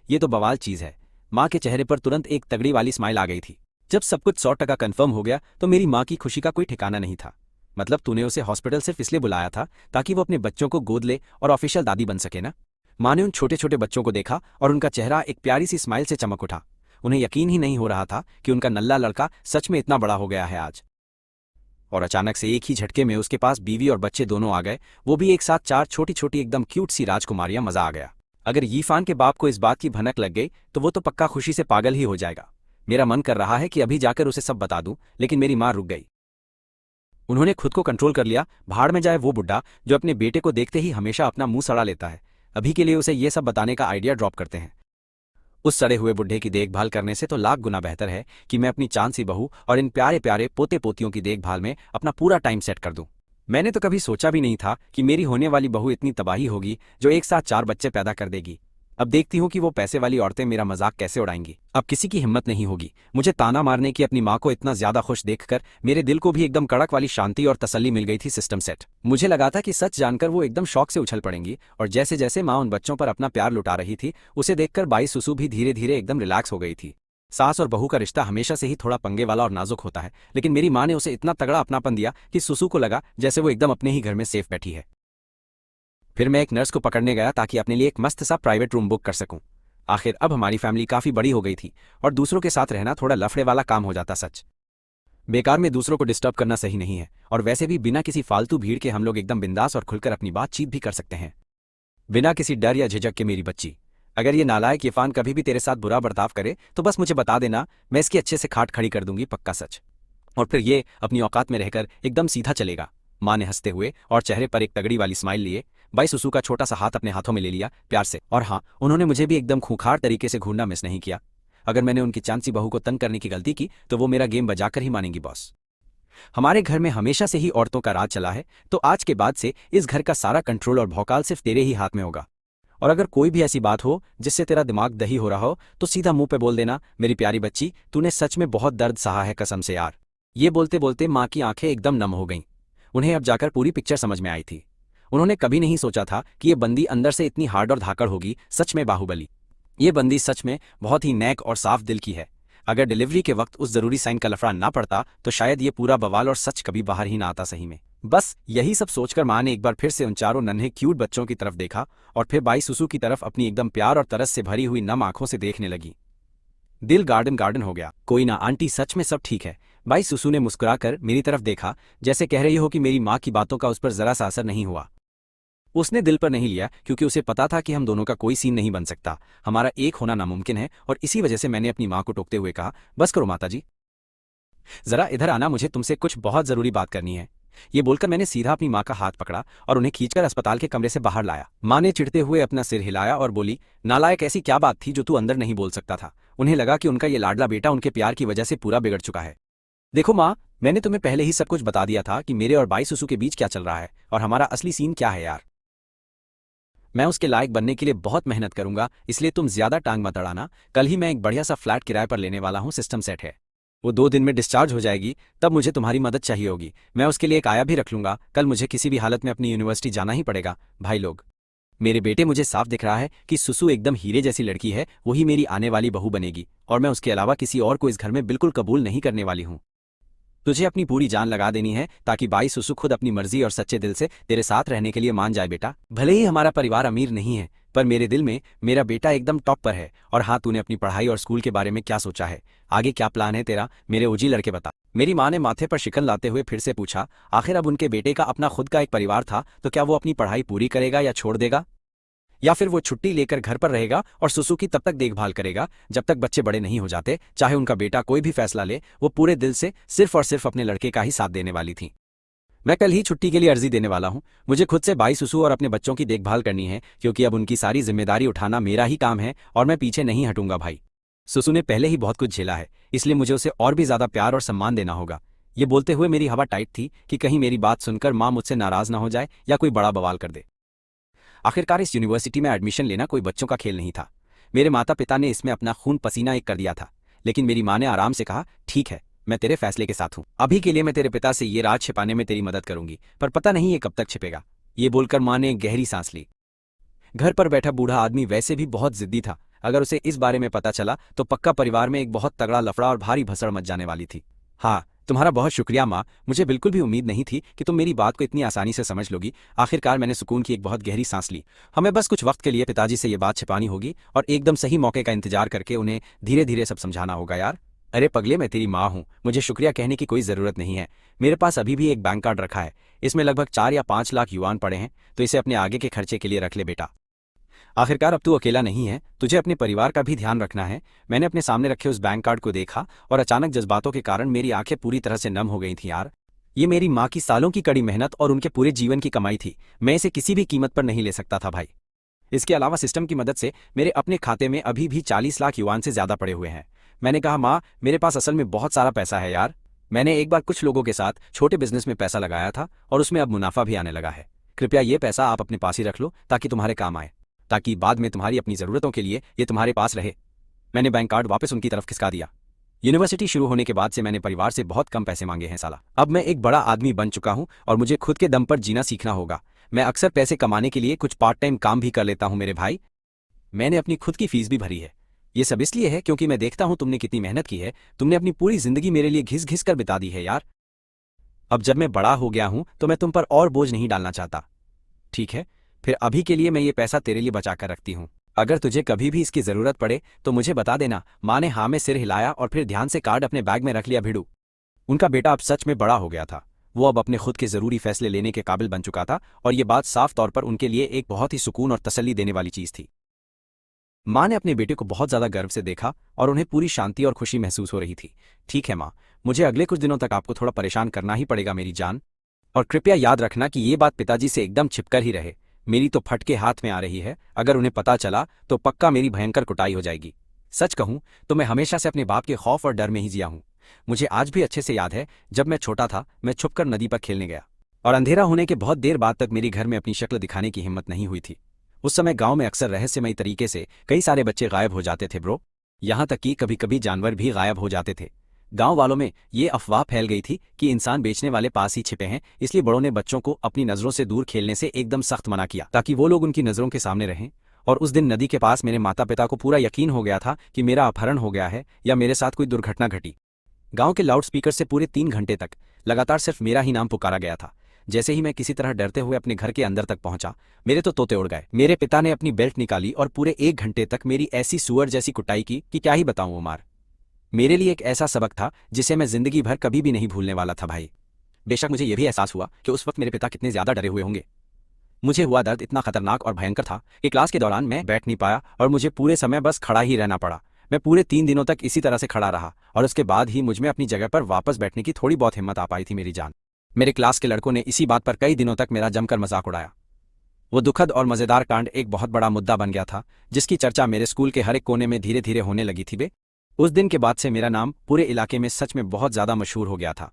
ये तो बवाल चीज है। माँ के चेहरे पर तुरंत एक तगड़ी वाली स्माइल आ गई थी। जब सब कुछ 100% कन्फर्म हो गया तो मेरी माँ की खुशी का कोई ठिकाना नहीं था। मतलब तूने उसे हॉस्पिटल सिर्फ इसलिए बुलाया था ताकि वो अपने बच्चों को गोद ले और ऑफिशियल दादी बन सके ना? माँ ने उन छोटे छोटे बच्चों को देखा और उनका चेहरा एक प्यारी सी स्माइल से चमक उठा। उन्हें यकीन ही नहीं हो रहा था कि उनका नल्ला लड़का सच में इतना बड़ा हो गया है आज। और अचानक से एक ही झटके में उसके पास बीवी और बच्चे दोनों आ गए, वो भी एक साथ 4 छोटी छोटी एकदम क्यूट सी राजकुमारियां। मजा आ गया। अगर यीफान के बाप को इस बात की भनक लग गई तो वो तो पक्का खुशी से पागल ही हो जाएगा। मेरा मन कर रहा है कि अभी जाकर उसे सब बता दूं, लेकिन मेरी मां रुक गई। उन्होंने खुद को कंट्रोल कर लिया। भाड़ में जाए वो बुड्ढा जो अपने बेटे को देखते ही हमेशा अपना मुंह सड़ा लेता है। अभी के लिए उसे ये सब बताने का आइडिया ड्रॉप करते हैं। उस सड़े हुए बुड्ढे की देखभाल करने से तो लाख गुना बेहतर है कि मैं अपनी चांद सी बहू और इन प्यारे प्यारे पोते पोतियों की देखभाल में अपना पूरा टाइम सेट कर दूं। मैंने तो कभी सोचा भी नहीं था कि मेरी होने वाली बहू इतनी तबाही होगी जो एक साथ 4 बच्चे पैदा कर देगी। अब देखती हूँ कि वो पैसे वाली औरतें मेरा मजाक कैसे उड़ाएंगी। अब किसी की हिम्मत नहीं होगी मुझे ताना मारने की। अपनी माँ को इतना ज्यादा खुश देखकर मेरे दिल को भी एकदम कड़क वाली शांति और तसल्ली मिल गई थी। System set. मुझे लगा था कि सच जानकर वो एकदम शौक से उछल पड़ेंगी, और जैसे जैसे माँ उन बच्चों पर अपना प्यार लुटा रही थी उसे देखकर बाई सुसु भी धीरे धीरे एकदम रिलैक्स हो गई थी। सास और बहू का रिश्ता हमेशा से ही थोड़ा पंगे वाला और नाजुक होता है, लेकिन मेरी माँ ने उसे इतना तगड़ा अपनापन दिया कि सुसु को लगा जैसे वो एकदम अपने ही घर में सेफ बैठी है। फिर मैं एक नर्स को पकड़ने गया ताकि अपने लिए एक मस्त सा प्राइवेट रूम बुक कर सकूं। आखिर अब हमारी फैमिली काफी बड़ी हो गई थी और दूसरों के साथ रहना थोड़ा लफड़े वाला काम हो जाता। सच बेकार में दूसरों को डिस्टर्ब करना सही नहीं है, और वैसे भी बिना किसी फालतू भीड़ के हम लोग एकदम बिंदास और खुलकर अपनी बातचीत भी कर सकते हैं बिना किसी डर या झिझक के। मेरी बच्ची, अगर ये नालायक इरफान कभी भी तेरे साथ बुरा बर्ताव करे तो बस मुझे बता देना, मैं इसकी अच्छे से खाट खड़ी कर दूंगी, पक्का सच। और फिर ये अपनी औकात में रहकर एकदम सीधा चलेगा। माँ ने हंसते हुए और चेहरे पर एक तगड़ी वाली स्माइल लिए बाई सुसु का छोटा सा हाथ अपने हाथों में ले लिया प्यार से। और हाँ, उन्होंने मुझे भी एकदम खूंखार तरीके से घूरना मिस नहीं किया। अगर मैंने उनकी चांसी बहू को तंग करने की गलती की तो वो मेरा गेम बजाकर ही मानेंगी बॉस। हमारे घर में हमेशा से ही औरतों का राज चला है, तो आज के बाद से इस घर का सारा कंट्रोल और भौकाल सिर्फ तेरे ही हाथ में होगा। और अगर कोई भी ऐसी बात हो जिससे तेरा दिमाग दही हो रहा हो तो सीधा मुंह पे बोल देना, मेरी प्यारी बच्ची तूने सच में बहुत दर्द सहा है, कसम से यार। ये बोलते बोलते माँ की आंखें एकदम नम हो गईं। उन्हें अब जाकर पूरी पिक्चर समझ में आई थी। उन्होंने कभी नहीं सोचा था कि ये बंदी अंदर से इतनी हार्ड और धाकड़ होगी। सच में बाहुबली। ये बंदी सच में बहुत ही नेक और साफ दिल की है। अगर डिलीवरी के वक्त उस जरूरी साइन का लफड़ा ना पड़ता तो शायद ये पूरा बवाल और सच कभी बाहर ही ना आता। सही में बस यही सब सोचकर माँ ने एक बार फिर से उन चारों नन्हे क्यूट बच्चों की तरफ देखा और फिर बाई सुसु की तरफ अपनी एकदम प्यार और तरस से भरी हुई नम आंखों से देखने लगी। दिल गार्डन गार्डन हो गया। कोई ना आंटी, सच में सब ठीक है। बाई सुसु ने मुस्कुराकर मेरी तरफ देखा, जैसे कह रही हो कि मेरी माँ की बातों का उस पर जरा सा असर नहीं हुआ। उसने दिल पर नहीं लिया, क्योंकि उसे पता था कि हम दोनों का कोई सीन नहीं बन सकता, हमारा एक होना नामुमकिन है। और इसी वजह से मैंने अपनी माँ को टोकते हुए कहा, बस करो माताजी, जरा इधर आना, मुझे तुमसे कुछ बहुत जरूरी बात करनी है। ये बोलकर मैंने सीधा अपनी माँ का हाथ पकड़ा और उन्हें खींचकर अस्पताल के कमरे से बाहर लाया। माँ ने चिढ़ते हुए अपना सिर हिलाया और बोली, नालायक, ऐसी क्या बात थी जो तू अंदर नहीं बोल सकता था? उन्हें लगा कि उनका ये लाडला बेटा उनके प्यार की वजह से पूरा बिगड़ चुका है। देखो माँ, मैंने तुम्हें पहले ही सब कुछ बता दिया था कि मेरे और बाई सुसु के बीच क्या चल रहा है और हमारा असली सीन क्या है यार। मैं उसके लायक बनने के लिए बहुत मेहनत करूंगा, इसलिए तुम ज्यादा टांग मत अड़ाना। कल ही मैं एक बढ़िया सा फ्लैट किराए पर लेने वाला हूँ, सिस्टम सेट है। वो 2 दिन में डिस्चार्ज हो जाएगी, तब मुझे तुम्हारी मदद चाहिए होगी। मैं उसके लिए एक आया भी रख लूंगा। कल मुझे किसी भी हालत में अपनी यूनिवर्सिटी जाना ही पड़ेगा। भाई लोग, मेरे बेटे, मुझे साफ दिख रहा है कि सुसु एकदम हीरे जैसी लड़की है, वही मेरी आने वाली बहू बनेगी, और मैं उसके अलावा किसी और को इस घर में बिल्कुल कबूल नहीं करने वाली हूँ। तुझे अपनी पूरी जान लगा देनी है ताकि बाई सुसु खुद अपनी मर्जी और सच्चे दिल से तेरे साथ रहने के लिए मान जाए। बेटा, भले ही हमारा परिवार अमीर नहीं है, पर मेरे दिल में मेरा बेटा एकदम टॉप पर है। और हाँ, तूने अपनी पढ़ाई और स्कूल के बारे में क्या सोचा है? आगे क्या प्लान है तेरा, मेरे ओजी लड़के, बता। मेरी माँ ने माथे पर शिकन लाते हुए फिर से पूछा। आखिर अब उनके बेटे का अपना खुद का एक परिवार था, तो क्या वो अपनी पढ़ाई पूरी करेगा या छोड़ देगा, या फिर वो छुट्टी लेकर घर पर रहेगा और सुसु की तब तक देखभाल करेगा जब तक बच्चे बड़े नहीं हो जाते? चाहे उनका बेटा कोई भी फैसला ले, वो पूरे दिल से सिर्फ और सिर्फ अपने लड़के का ही साथ देने वाली थी। मैं कल ही छुट्टी के लिए अर्जी देने वाला हूँ। मुझे खुद से बाई सुसु और अपने बच्चों की देखभाल करनी है, क्योंकि अब उनकी सारी जिम्मेदारी उठाना मेरा ही काम है और मैं पीछे नहीं हटूंगा। भाई सुसु ने पहले ही बहुत कुछ झेला है, इसलिए मुझे उसे और भी ज्यादा प्यार और सम्मान देना होगा। ये बोलते हुए मेरी हवा टाइट थी कि कहीं मेरी बात सुनकर माँ मुझसे नाराज ना हो जाए या कोई बड़ा बवाल कर दे। आखिरकार इस यूनिवर्सिटी में एडमिशन लेना कोई बच्चों का खेल नहीं था। मेरे माता पिता ने इसमें अपना खून पसीना एक कर दिया था, लेकिन मेरी माँ ने आराम से कहा, ठीक है, मैं तेरे फैसले के साथ हूँ। अभी के लिए मैं तेरे पिता से ये राज छिपाने में तेरी मदद करूंगी, पर पता नहीं ये कब तक छिपेगा। ये बोलकर माँ ने एक गहरी सांस ली। घर पर बैठा बूढ़ा आदमी वैसे भी बहुत जिद्दी था। अगर उसे इस बारे में पता चला तो पक्का परिवार में एक बहुत तगड़ा लफड़ा और भारी भसड़ मच जाने वाली थी। हाँ, तुम्हारा बहुत शुक्रिया माँ, मुझे बिल्कुल भी उम्मीद नहीं थी कि तुम मेरी बात को इतनी आसानी से समझ लोगी। आखिरकार मैंने सुकून की एक बहुत गहरी सांस ली। हमें बस कुछ वक्त के लिए पिताजी से ये बात छिपानी होगी और एकदम सही मौके का इंतजार करके उन्हें धीरे धीरे सब समझाना होगा यार। अरे पगले, मैं तेरी माँ हूँ, मुझे शुक्रिया कहने की कोई ज़रूरत नहीं है। मेरे पास अभी भी एक बैंक कार्ड रखा है, इसमें लगभग 4 या 5 लाख युआन पड़े हैं, तो इसे अपने आगे के खर्चे के लिए रख ले बेटा। आखिरकार अब तू अकेला नहीं है, तुझे अपने परिवार का भी ध्यान रखना है। मैंने अपने सामने रखे उस बैंक कार्ड को देखा और अचानक जज्बातों के कारण मेरी आंखें पूरी तरह से नम हो गई थी यार। ये मेरी माँ की सालों की कड़ी मेहनत और उनके पूरे जीवन की कमाई थी। मैं इसे किसी भी कीमत पर नहीं ले सकता था भाई। इसके अलावा सिस्टम की मदद से मेरे अपने खाते में अभी भी 40 लाख युआन से ज्यादा पड़े हुए हैं। मैंने कहा माँ, मेरे पास असल में बहुत सारा पैसा है यार। मैंने एक बार कुछ लोगों के साथ छोटे बिजनेस में पैसा लगाया था और उसमें अब मुनाफा भी आने लगा है। कृपया ये पैसा आप अपने पास ही रख लो ताकि तुम्हारे काम आए, ताकि बाद में तुम्हारी अपनी ज़रूरतों के लिए ये तुम्हारे पास रहे। मैंने बैंक कार्ड वापस उनकी तरफ खिसका दिया। यूनिवर्सिटी शुरू होने के बाद से मैंने परिवार से बहुत कम पैसे मांगे हैं साला। अब मैं एक बड़ा आदमी बन चुका हूं और मुझे खुद के दम पर जीना सीखना होगा। मैं अक्सर पैसे कमाने के लिए कुछ पार्ट टाइम काम भी कर लेता हूं मेरे भाई। मैंने अपनी खुद की फीस भी भरी है। ये सब इसलिए है क्योंकि मैं देखता हूं तुमने कितनी मेहनत की है। तुमने अपनी पूरी जिंदगी मेरे लिए घिस घिस कर बिता दी है यार। अब जब मैं बड़ा हो गया हूं तो मैं तुम पर और बोझ नहीं डालना चाहता। ठीक है, फिर अभी के लिए मैं ये पैसा तेरे लिए बचा कर रखती हूँ। अगर तुझे कभी भी इसकी जरूरत पड़े तो मुझे बता देना। माँ ने हाँ में सिर हिलाया और फिर ध्यान से कार्ड अपने बैग में रख लिया। भिड़ू, उनका बेटा अब सच में बड़ा हो गया था। वो अब अपने खुद के जरूरी फैसले लेने के काबिल बन चुका था और ये बात साफ तौर पर उनके लिए एक बहुत ही सुकून और तसल्ली देने वाली चीज थी। माँ ने अपने बेटे को बहुत ज्यादा गर्व से देखा और उन्हें पूरी शांति और खुशी महसूस हो रही थी। ठीक है माँ, मुझे अगले कुछ दिनों तक आपको थोड़ा परेशान करना ही पड़ेगा मेरी जान। और कृपया याद रखना कि ये बात पिताजी से एकदम छिपकर ही रहे। मेरी तो फटके हाथ में आ रही है, अगर उन्हें पता चला तो पक्का मेरी भयंकर कुटाई हो जाएगी। सच कहूं तो मैं हमेशा से अपने बाप के खौफ और डर में ही जिया हूं। मुझे आज भी अच्छे से याद है, जब मैं छोटा था मैं छुपकर नदी पर खेलने गया और अंधेरा होने के बहुत देर बाद तक मेरी घर में अपनी शक्ल दिखाने की हिम्मत नहीं हुई थी। उस समय गांव में अक्सर रहस्यमयी तरीके से कई सारे बच्चे गायब हो जाते थे ब्रो। यहां तक कि कभी कभी जानवर भी गायब हो जाते थे। गांव वालों में ये अफवाह फैल गई थी कि इंसान बेचने वाले पास ही छिपे हैं, इसलिए बड़ों ने बच्चों को अपनी नजरों से दूर खेलने से एकदम सख्त मना किया ताकि वो लोग उनकी नजरों के सामने रहें। और उस दिन नदी के पास मेरे माता पिता को पूरा यकीन हो गया था कि मेरा अपहरण हो गया है या मेरे साथ कोई दुर्घटना घटी। गांव के लाउडस्पीकर से पूरे 3 घंटे तक लगातार सिर्फ मेरा ही नाम पुकारा गया था। जैसे ही मैं किसी तरह डरते हुए अपने घर के अंदर तक पहुंचा, मेरे तो तोते उड़ गए। मेरे पिता ने अपनी बेल्ट निकाली और पूरे 1 घंटे तक मेरी ऐसी सुअर जैसी कुटाई की कि क्या ही बताऊं उमार। मेरे लिए एक ऐसा सबक था जिसे मैं जिंदगी भर कभी भी नहीं भूलने वाला था भाई। बेशक मुझे यह भी एहसास हुआ कि उस वक्त मेरे पिता कितने ज्यादा डरे हुए होंगे। मुझे हुआ दर्द इतना खतरनाक और भयंकर था कि क्लास के दौरान मैं बैठ नहीं पाया और मुझे पूरे समय बस खड़ा ही रहना पड़ा। मैं पूरे 3 दिनों तक इसी तरह से खड़ा रहा और उसके बाद ही मुझ में अपनी जगह पर वापस बैठने की थोड़ी बहुत हिम्मत आ पाई थी मेरी जान। मेरे क्लास के लड़कों ने इसी बात पर कई दिनों तक मेरा जमकर मजाक उड़ाया। वो दुखद और मजेदार कांड एक बहुत बड़ा मुद्दा बन गया था, जिसकी चर्चा मेरे स्कूल के हर एक कोने में धीरे धीरे होने लगी थी बे। उस दिन के बाद से मेरा नाम पूरे इलाके में सच में बहुत ज्यादा मशहूर हो गया था।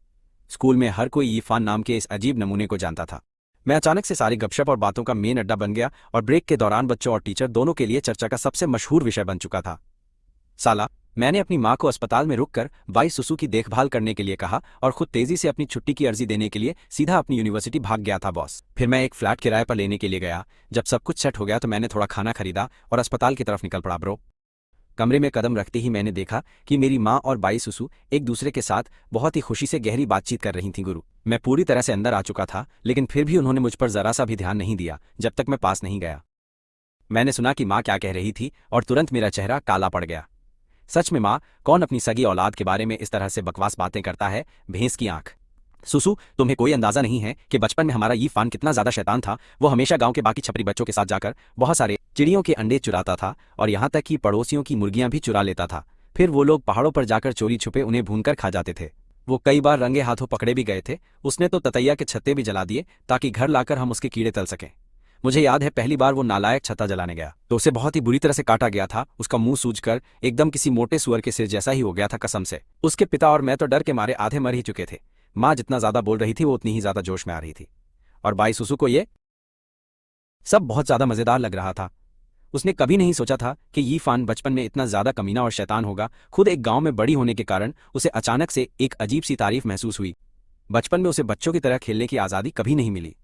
स्कूल में हर कोई यीफान नाम के इस अजीब नमूने को जानता था। मैं अचानक से सारी गपशप और बातों का मेन अड्डा बन गया और ब्रेक के दौरान बच्चों और टीचर दोनों के लिए चर्चा का सबसे मशहूर विषय बन चुका था। साला, मैंने अपनी माँ को अस्पताल में रुककर बाई सुसु की देखभाल करने के लिए कहा और खुद तेजी से अपनी छुट्टी की अर्जी देने के लिए सीधा अपनी यूनिवर्सिटी भाग गया था बॉस। फिर मैं एक फ्लैट किराए पर लेने के लिए गया। जब सब कुछ सेट हो गया तो मैंने थोड़ा खाना खरीदा और अस्पताल की तरफ निकल पड़ा ब्रो। कमरे में कदम रखते ही मैंने देखा कि मेरी माँ और बाई सुसु एक दूसरे के साथ बहुत ही खुशी से गहरी बातचीत कर रही थी गुरु। मैं पूरी तरह से अंदर आ चुका था, लेकिन फिर भी उन्होंने मुझ पर जरा सा भी ध्यान नहीं दिया जब तक मैं पास नहीं गया। मैंने सुना कि माँ क्या कह रही थी और तुरंत मेरा चेहरा काला पड़ गया। सच में माँ, कौन अपनी सगी औलाद के बारे में इस तरह से बकवास बातें करता है? भैंस की आंख। सुसु, तुम्हें कोई अंदाजा नहीं है कि बचपन में हमारा यीफान कितना ज्यादा शैतान था। वो हमेशा गांव के बाकी छपरी बच्चों के साथ जाकर बहुत सारे चिड़ियों के अंडे चुराता था और यहाँ तक कि पड़ोसियों की मुर्गियां भी चुरा लेता था। फिर वो लोग पहाड़ों पर जाकर चोरी छुपे उन्हें भूनकर खा जाते थे। वो कई बार रंगे हाथों पकड़े भी गए थे। उसने तो ततैया के छत्ते भी जला दिए ताकि घर लाकर हम उसके कीड़े तल सकें। मुझे याद है पहली बार वो नालायक छत्ता जलाने गया तो उसे बहुत ही बुरी तरह से काटा गया था। उसका मुंह सूजकर एकदम किसी मोटे सुअर के सिर जैसा ही हो गया था कसम से। उसके पिता और मैं तो डर के मारे आधे मर ही चुके थे। माँ जितना ज्यादा बोल रही थी वो उतनी ही ज्यादा जोश में आ रही थी और बाई सुसु को ये सब बहुत ज्यादा मजेदार लग रहा था। उसने कभी नहीं सोचा था कि यीफान बचपन में इतना ज्यादा कमीना और शैतान होगा। खुद एक गांव में बड़ी होने के कारण उसे अचानक से एक अजीब सी तारीफ महसूस हुई। बचपन में उसे बच्चों की तरह खेलने की आज़ादी कभी नहीं मिली।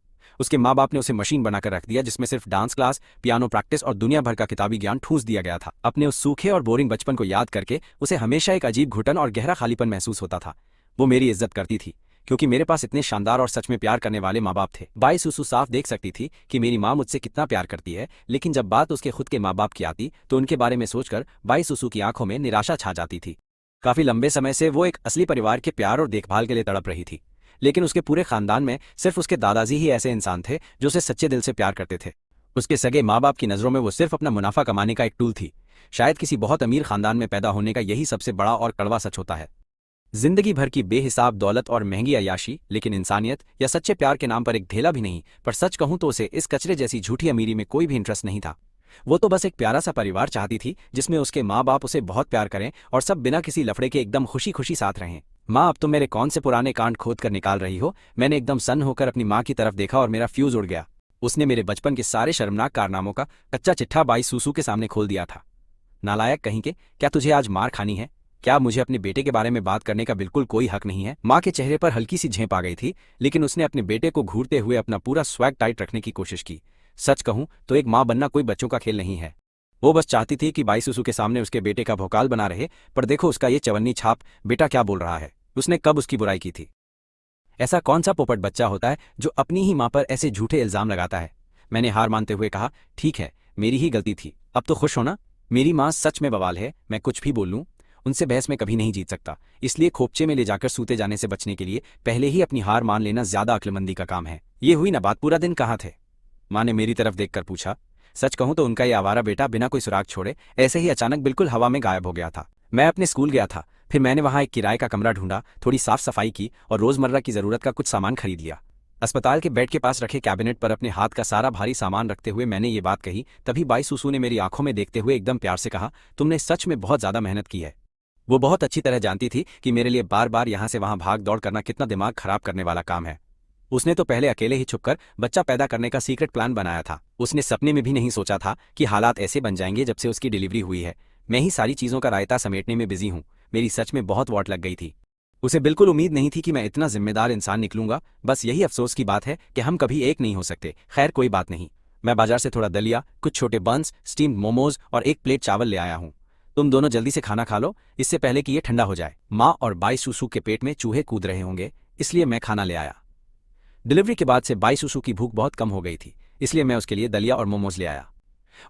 उसके माँ बाप ने उसे मशीन बनाकर रख दिया जिसमें सिर्फ डांस क्लास, पियानो प्रैक्टिस और दुनिया भर का किताबी ज्ञान ठूंस दिया गया था। अपने उस सूखे और बोरिंग बचपन को याद करके उसे हमेशा एक अजीब घुटन और गहरा खालीपन महसूस होता था। वो मेरी इज्जत करती थी क्योंकि मेरे पास इतने शानदार और सच में प्यार करने वाले माँ बाप थे। बाई सुसु साफ देख सकती थी कि मेरी माँ मुझसे कितना प्यार करती है, लेकिन जब बात उसके खुद के माँ बाप की आती तो उनके बारे में सोचकर बाई सुसु की आंखों में निराशा छा जाती थी। काफी लंबे समय से वो एक असली परिवार के प्यार और देखभाल के लिए तड़प रही थी, लेकिन उसके पूरे खानदान में सिर्फ उसके दादाजी ही ऐसे इंसान थे जो उसे सच्चे दिल से प्यार करते थे। उसके सगे माँ बाप की नज़रों में वो सिर्फ अपना मुनाफा कमाने का एक टूल थी। शायद किसी बहुत अमीर खानदान में पैदा होने का यही सबसे बड़ा और कड़वा सच होता है। जिंदगी भर की बेहिसाब दौलत और महंगी अय्याशी, लेकिन इंसानियत या सच्चे प्यार के नाम पर एक ढेला भी नहीं। पर सच कहूं तो उसे इस कचरे जैसी झूठी अमीरी में कोई भी इंटरेस्ट नहीं था। वो तो बस एक प्यारा सा परिवार चाहती थी जिसमें उसके माँ बाप उसे बहुत प्यार करें और सब बिना किसी लफड़े के एकदम खुशी खुशी साथ रहें। माँ, अब तुम मेरे कौन से पुराने कांड खोद कर निकाल रही हो? मैंने एकदम सन्न होकर अपनी माँ की तरफ देखा और मेरा फ्यूज उड़ गया। उसने मेरे बचपन के सारे शर्मनाक कारनामों का कच्चा चिट्ठा बाई सुसु के सामने खोल दिया था। नालायक कहीं के, क्या तुझे आज मार खानी है? क्या मुझे अपने बेटे के बारे में बात करने का बिल्कुल कोई हक नहीं है? माँ के चेहरे पर हल्की सी झेंप आ गई थी, लेकिन उसने अपने बेटे को घूरते हुए अपना पूरा स्वैग टाइट रखने की कोशिश की। सच कहूं तो एक माँ बनना कोई बच्चों का खेल नहीं है। वो बस चाहती थी कि बाई सुसु के सामने उसके बेटे का भौकाल बना रहे। पर देखो उसका ये चवन्नी छाप, बेटा क्या बोल रहा है? उसने कब उसकी बुराई की थी? ऐसा कौन सा पोपट बच्चा होता है जो अपनी ही माँ पर ऐसे झूठे इल्जाम लगाता है? मैंने हार मानते हुए कहा, ठीक है, मेरी ही गलती थी, अब तो खुश हो ना? मेरी माँ सच में बवाल है, मैं कुछ भी बोल लूं उनसे बहस में कभी नहीं जीत सकता। इसलिए खोपचे में ले जाकर सूते जाने से बचने के लिए पहले ही अपनी हार मान लेना ज्यादा अक्लमंदी का काम है। ये हुई ना बात, पूरा दिन कहाँ थे? माँ ने मेरी तरफ देखकर पूछा। सच कहूं तो उनका ये आवारा बेटा बिना कोई सुराग छोड़े ऐसे ही अचानक बिल्कुल हवा में गायब हो गया था। मैं अपने स्कूल गया था, फिर मैंने वहां एक किराए का कमरा ढूंढा, थोड़ी साफ सफाई की और रोजमर्रा की जरूरत का कुछ सामान खरीद लिया। अस्पताल के बेड के पास रखे कैबिनेट पर अपने हाथ का सारा भारी सामान रखते हुए मैंने ये बात कही। तभी बाई सुसु ने मेरी आंखों में देखते हुए एकदम प्यार से कहा, तुमने सच में बहुत ज्यादा मेहनत की है। वो बहुत अच्छी तरह जानती थी कि मेरे लिए बार बार यहाँ से वहां भाग दौड़ करना कितना दिमाग खराब करने वाला काम है। उसने तो पहले अकेले ही छुपकर बच्चा पैदा करने का सीक्रेट प्लान बनाया था। उसने सपने में भी नहीं सोचा था कि हालात ऐसे बन जाएंगे। जब से उसकी डिलीवरी हुई है मैं ही सारी चीजों का रायता समेटने में बिजी हूँ। मेरी सच में बहुत वॉट लग गई थी। उसे बिल्कुल उम्मीद नहीं थी कि मैं इतना जिम्मेदार इंसान निकलूंगा। बस यही अफसोस की बात है कि हम कभी एक नहीं हो सकते। खैर कोई बात नहीं, मैं बाजार से थोड़ा दलिया, कुछ छोटे बंस, स्टीम्ड मोमोज और एक प्लेट चावल ले आया हूँ। तुम दोनों जल्दी से खाना खा लो, इससे पहले कि ये ठंडा हो जाए। माँ और बाई सुसु के पेट में चूहे कूद रहे होंगे, इसलिए मैं खाना ले आया। डिलीवरी के बाद से बाई सुसु की भूख बहुत कम हो गई थी, इसलिए मैं उसके लिए दलिया और मोमोज ले आया।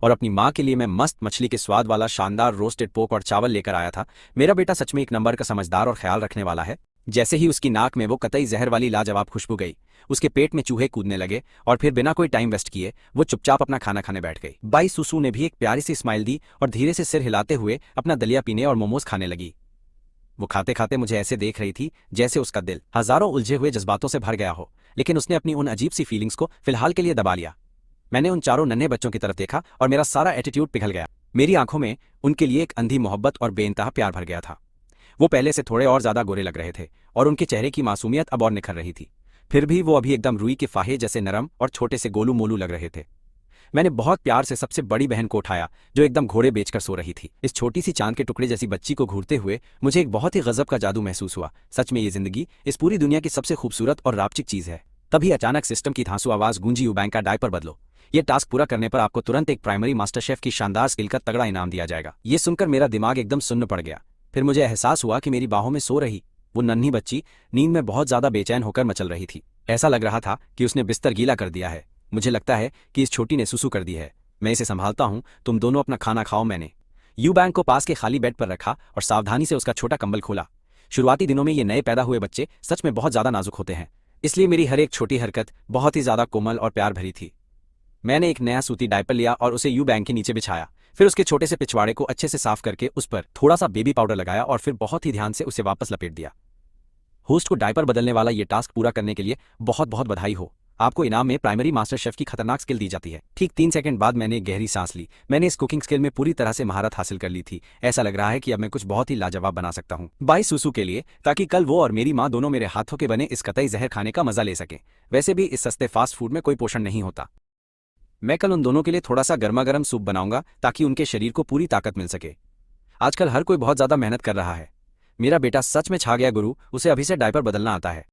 और अपनी माँ के लिए मैं मस्त मछली के स्वाद वाला शानदार रोस्टेड पोक और चावल लेकर आया था। मेरा बेटा सच में एक नंबर का समझदार और ख्याल रखने वाला है। जैसे ही उसकी नाक में वो कतई जहर वाली लाजवाब खुशबू गई, उसके पेट में चूहे कूदने लगे और फिर बिना कोई टाइम वेस्ट किए वो चुपचाप अपना खाना खाने बैठ गई। बाई सुसु ने भी एक प्यारी सी स्माइल दी और धीरे से सिर हिलाते हुए अपना दलिया पीने और मोमोज खाने लगी। वो खाते खाते मुझे ऐसे देख रही थी जैसे उसका दिल हजारों उलझे हुए जज्बातों से भर गया हो, लेकिन उसने अपनी उन अजीब सी फीलिंग्स को फिलहाल के लिए दबा लिया। मैंने उन चारों नन्हे बच्चों की तरफ देखा और मेरा सारा एटीट्यूड पिघल गया। मेरी आंखों में उनके लिए एक अंधी मोहब्बत और बेइंतहा प्यार भर गया था। वो पहले से थोड़े और ज्यादा गोरे लग रहे थे और उनके चेहरे की मासूमियत अब और निखर रही थी। फिर भी वो अभी एकदम रुई के फाहे जैसे नरम और छोटे से गोलू मोलू लग रहे थे। मैंने बहुत प्यार से सबसे बड़ी बहन को उठाया जो एकदम घोड़े बेचकर सो रही थी। इस छोटी सी चांद के टुकड़े जैसी बच्ची को घूरते हुए मुझे एक बहुत ही गजब का जादू महसूस हुआ। सच में ये जिंदगी इस पूरी दुनिया की सबसे खूबसूरत और रापचिक चीज है। तभी अचानक सिस्टम की धांसू आवाज गूंजी, यूबैंक का डायपर बदलो। ये टास्क पूरा करने पर आपको तुरंत एक प्राइमरी मास्टर शेफ की शानदार स्किल का तगड़ा इनाम दिया जाएगा। ये सुनकर मेरा दिमाग एकदम सुन्न पड़ गया। फिर मुझे एहसास हुआ कि मेरी बाहों में सो रही वो नन्ही बच्ची नींद में बहुत ज्यादा बेचैन होकर मचल रही थी। ऐसा लग रहा था कि उसने बिस्तर गीला कर दिया है। मुझे लगता है कि इस छोटी ने सुसु कर दी है। मैं इसे संभालता हूँ, तुम दोनों अपना खाना खाओ। मैंने यूबैंक को पास के खाली बेड पर रखा और सावधानी से उसका छोटा कंबल खोला। शुरुआती दिनों में ये नए पैदा हुए बच्चे सच में बहुत ज्यादा नाजुक होते हैं, इसलिए मेरी हर एक छोटी हरकत बहुत ही ज्यादा कोमल और प्यार भरी थी। मैंने एक नया सूती डायपर लिया और उसे यूबैंक के नीचे बिछाया। फिर उसके छोटे से पिछवाड़े को अच्छे से साफ करके उस पर थोड़ा सा बेबी पाउडर लगाया और फिर बहुत ही ध्यान से उसे वापस लपेट दिया। होस्ट को डायपर बदलने वाला ये टास्क पूरा करने के लिए बहुत बहुत बधाई हो। आपको इनाम में प्राइमरी मास्टर शेफ की खतरनाक स्किल दी जाती है। ठीक 3 सेकंड बाद मैंने एक गहरी सांस ली। मैंने इस कुकिंग स्किल में पूरी तरह से महारत हासिल कर ली थी। ऐसा लग रहा है कि अब मैं कुछ बहुत ही लाजवाब बना सकता हूँ बाई सुसु के लिए, ताकि कल वो और मेरी माँ दोनों मेरे हाथों के बने इस कतई जहर खाने का मजा ले सकें। वैसे भी इस सस्ते फास्ट फूड में कोई पोषण नहीं होता। मैं कल उन दोनों के लिए थोड़ा सा गर्मा गर्म सूप बनाऊंगा ताकि उनके शरीर को पूरी ताकत मिल सके। आजकल हर कोई बहुत ज्यादा मेहनत कर रहा है। मेरा बेटा सच में छा गया गुरु, उसे अभी से डायपर बदलना आता है।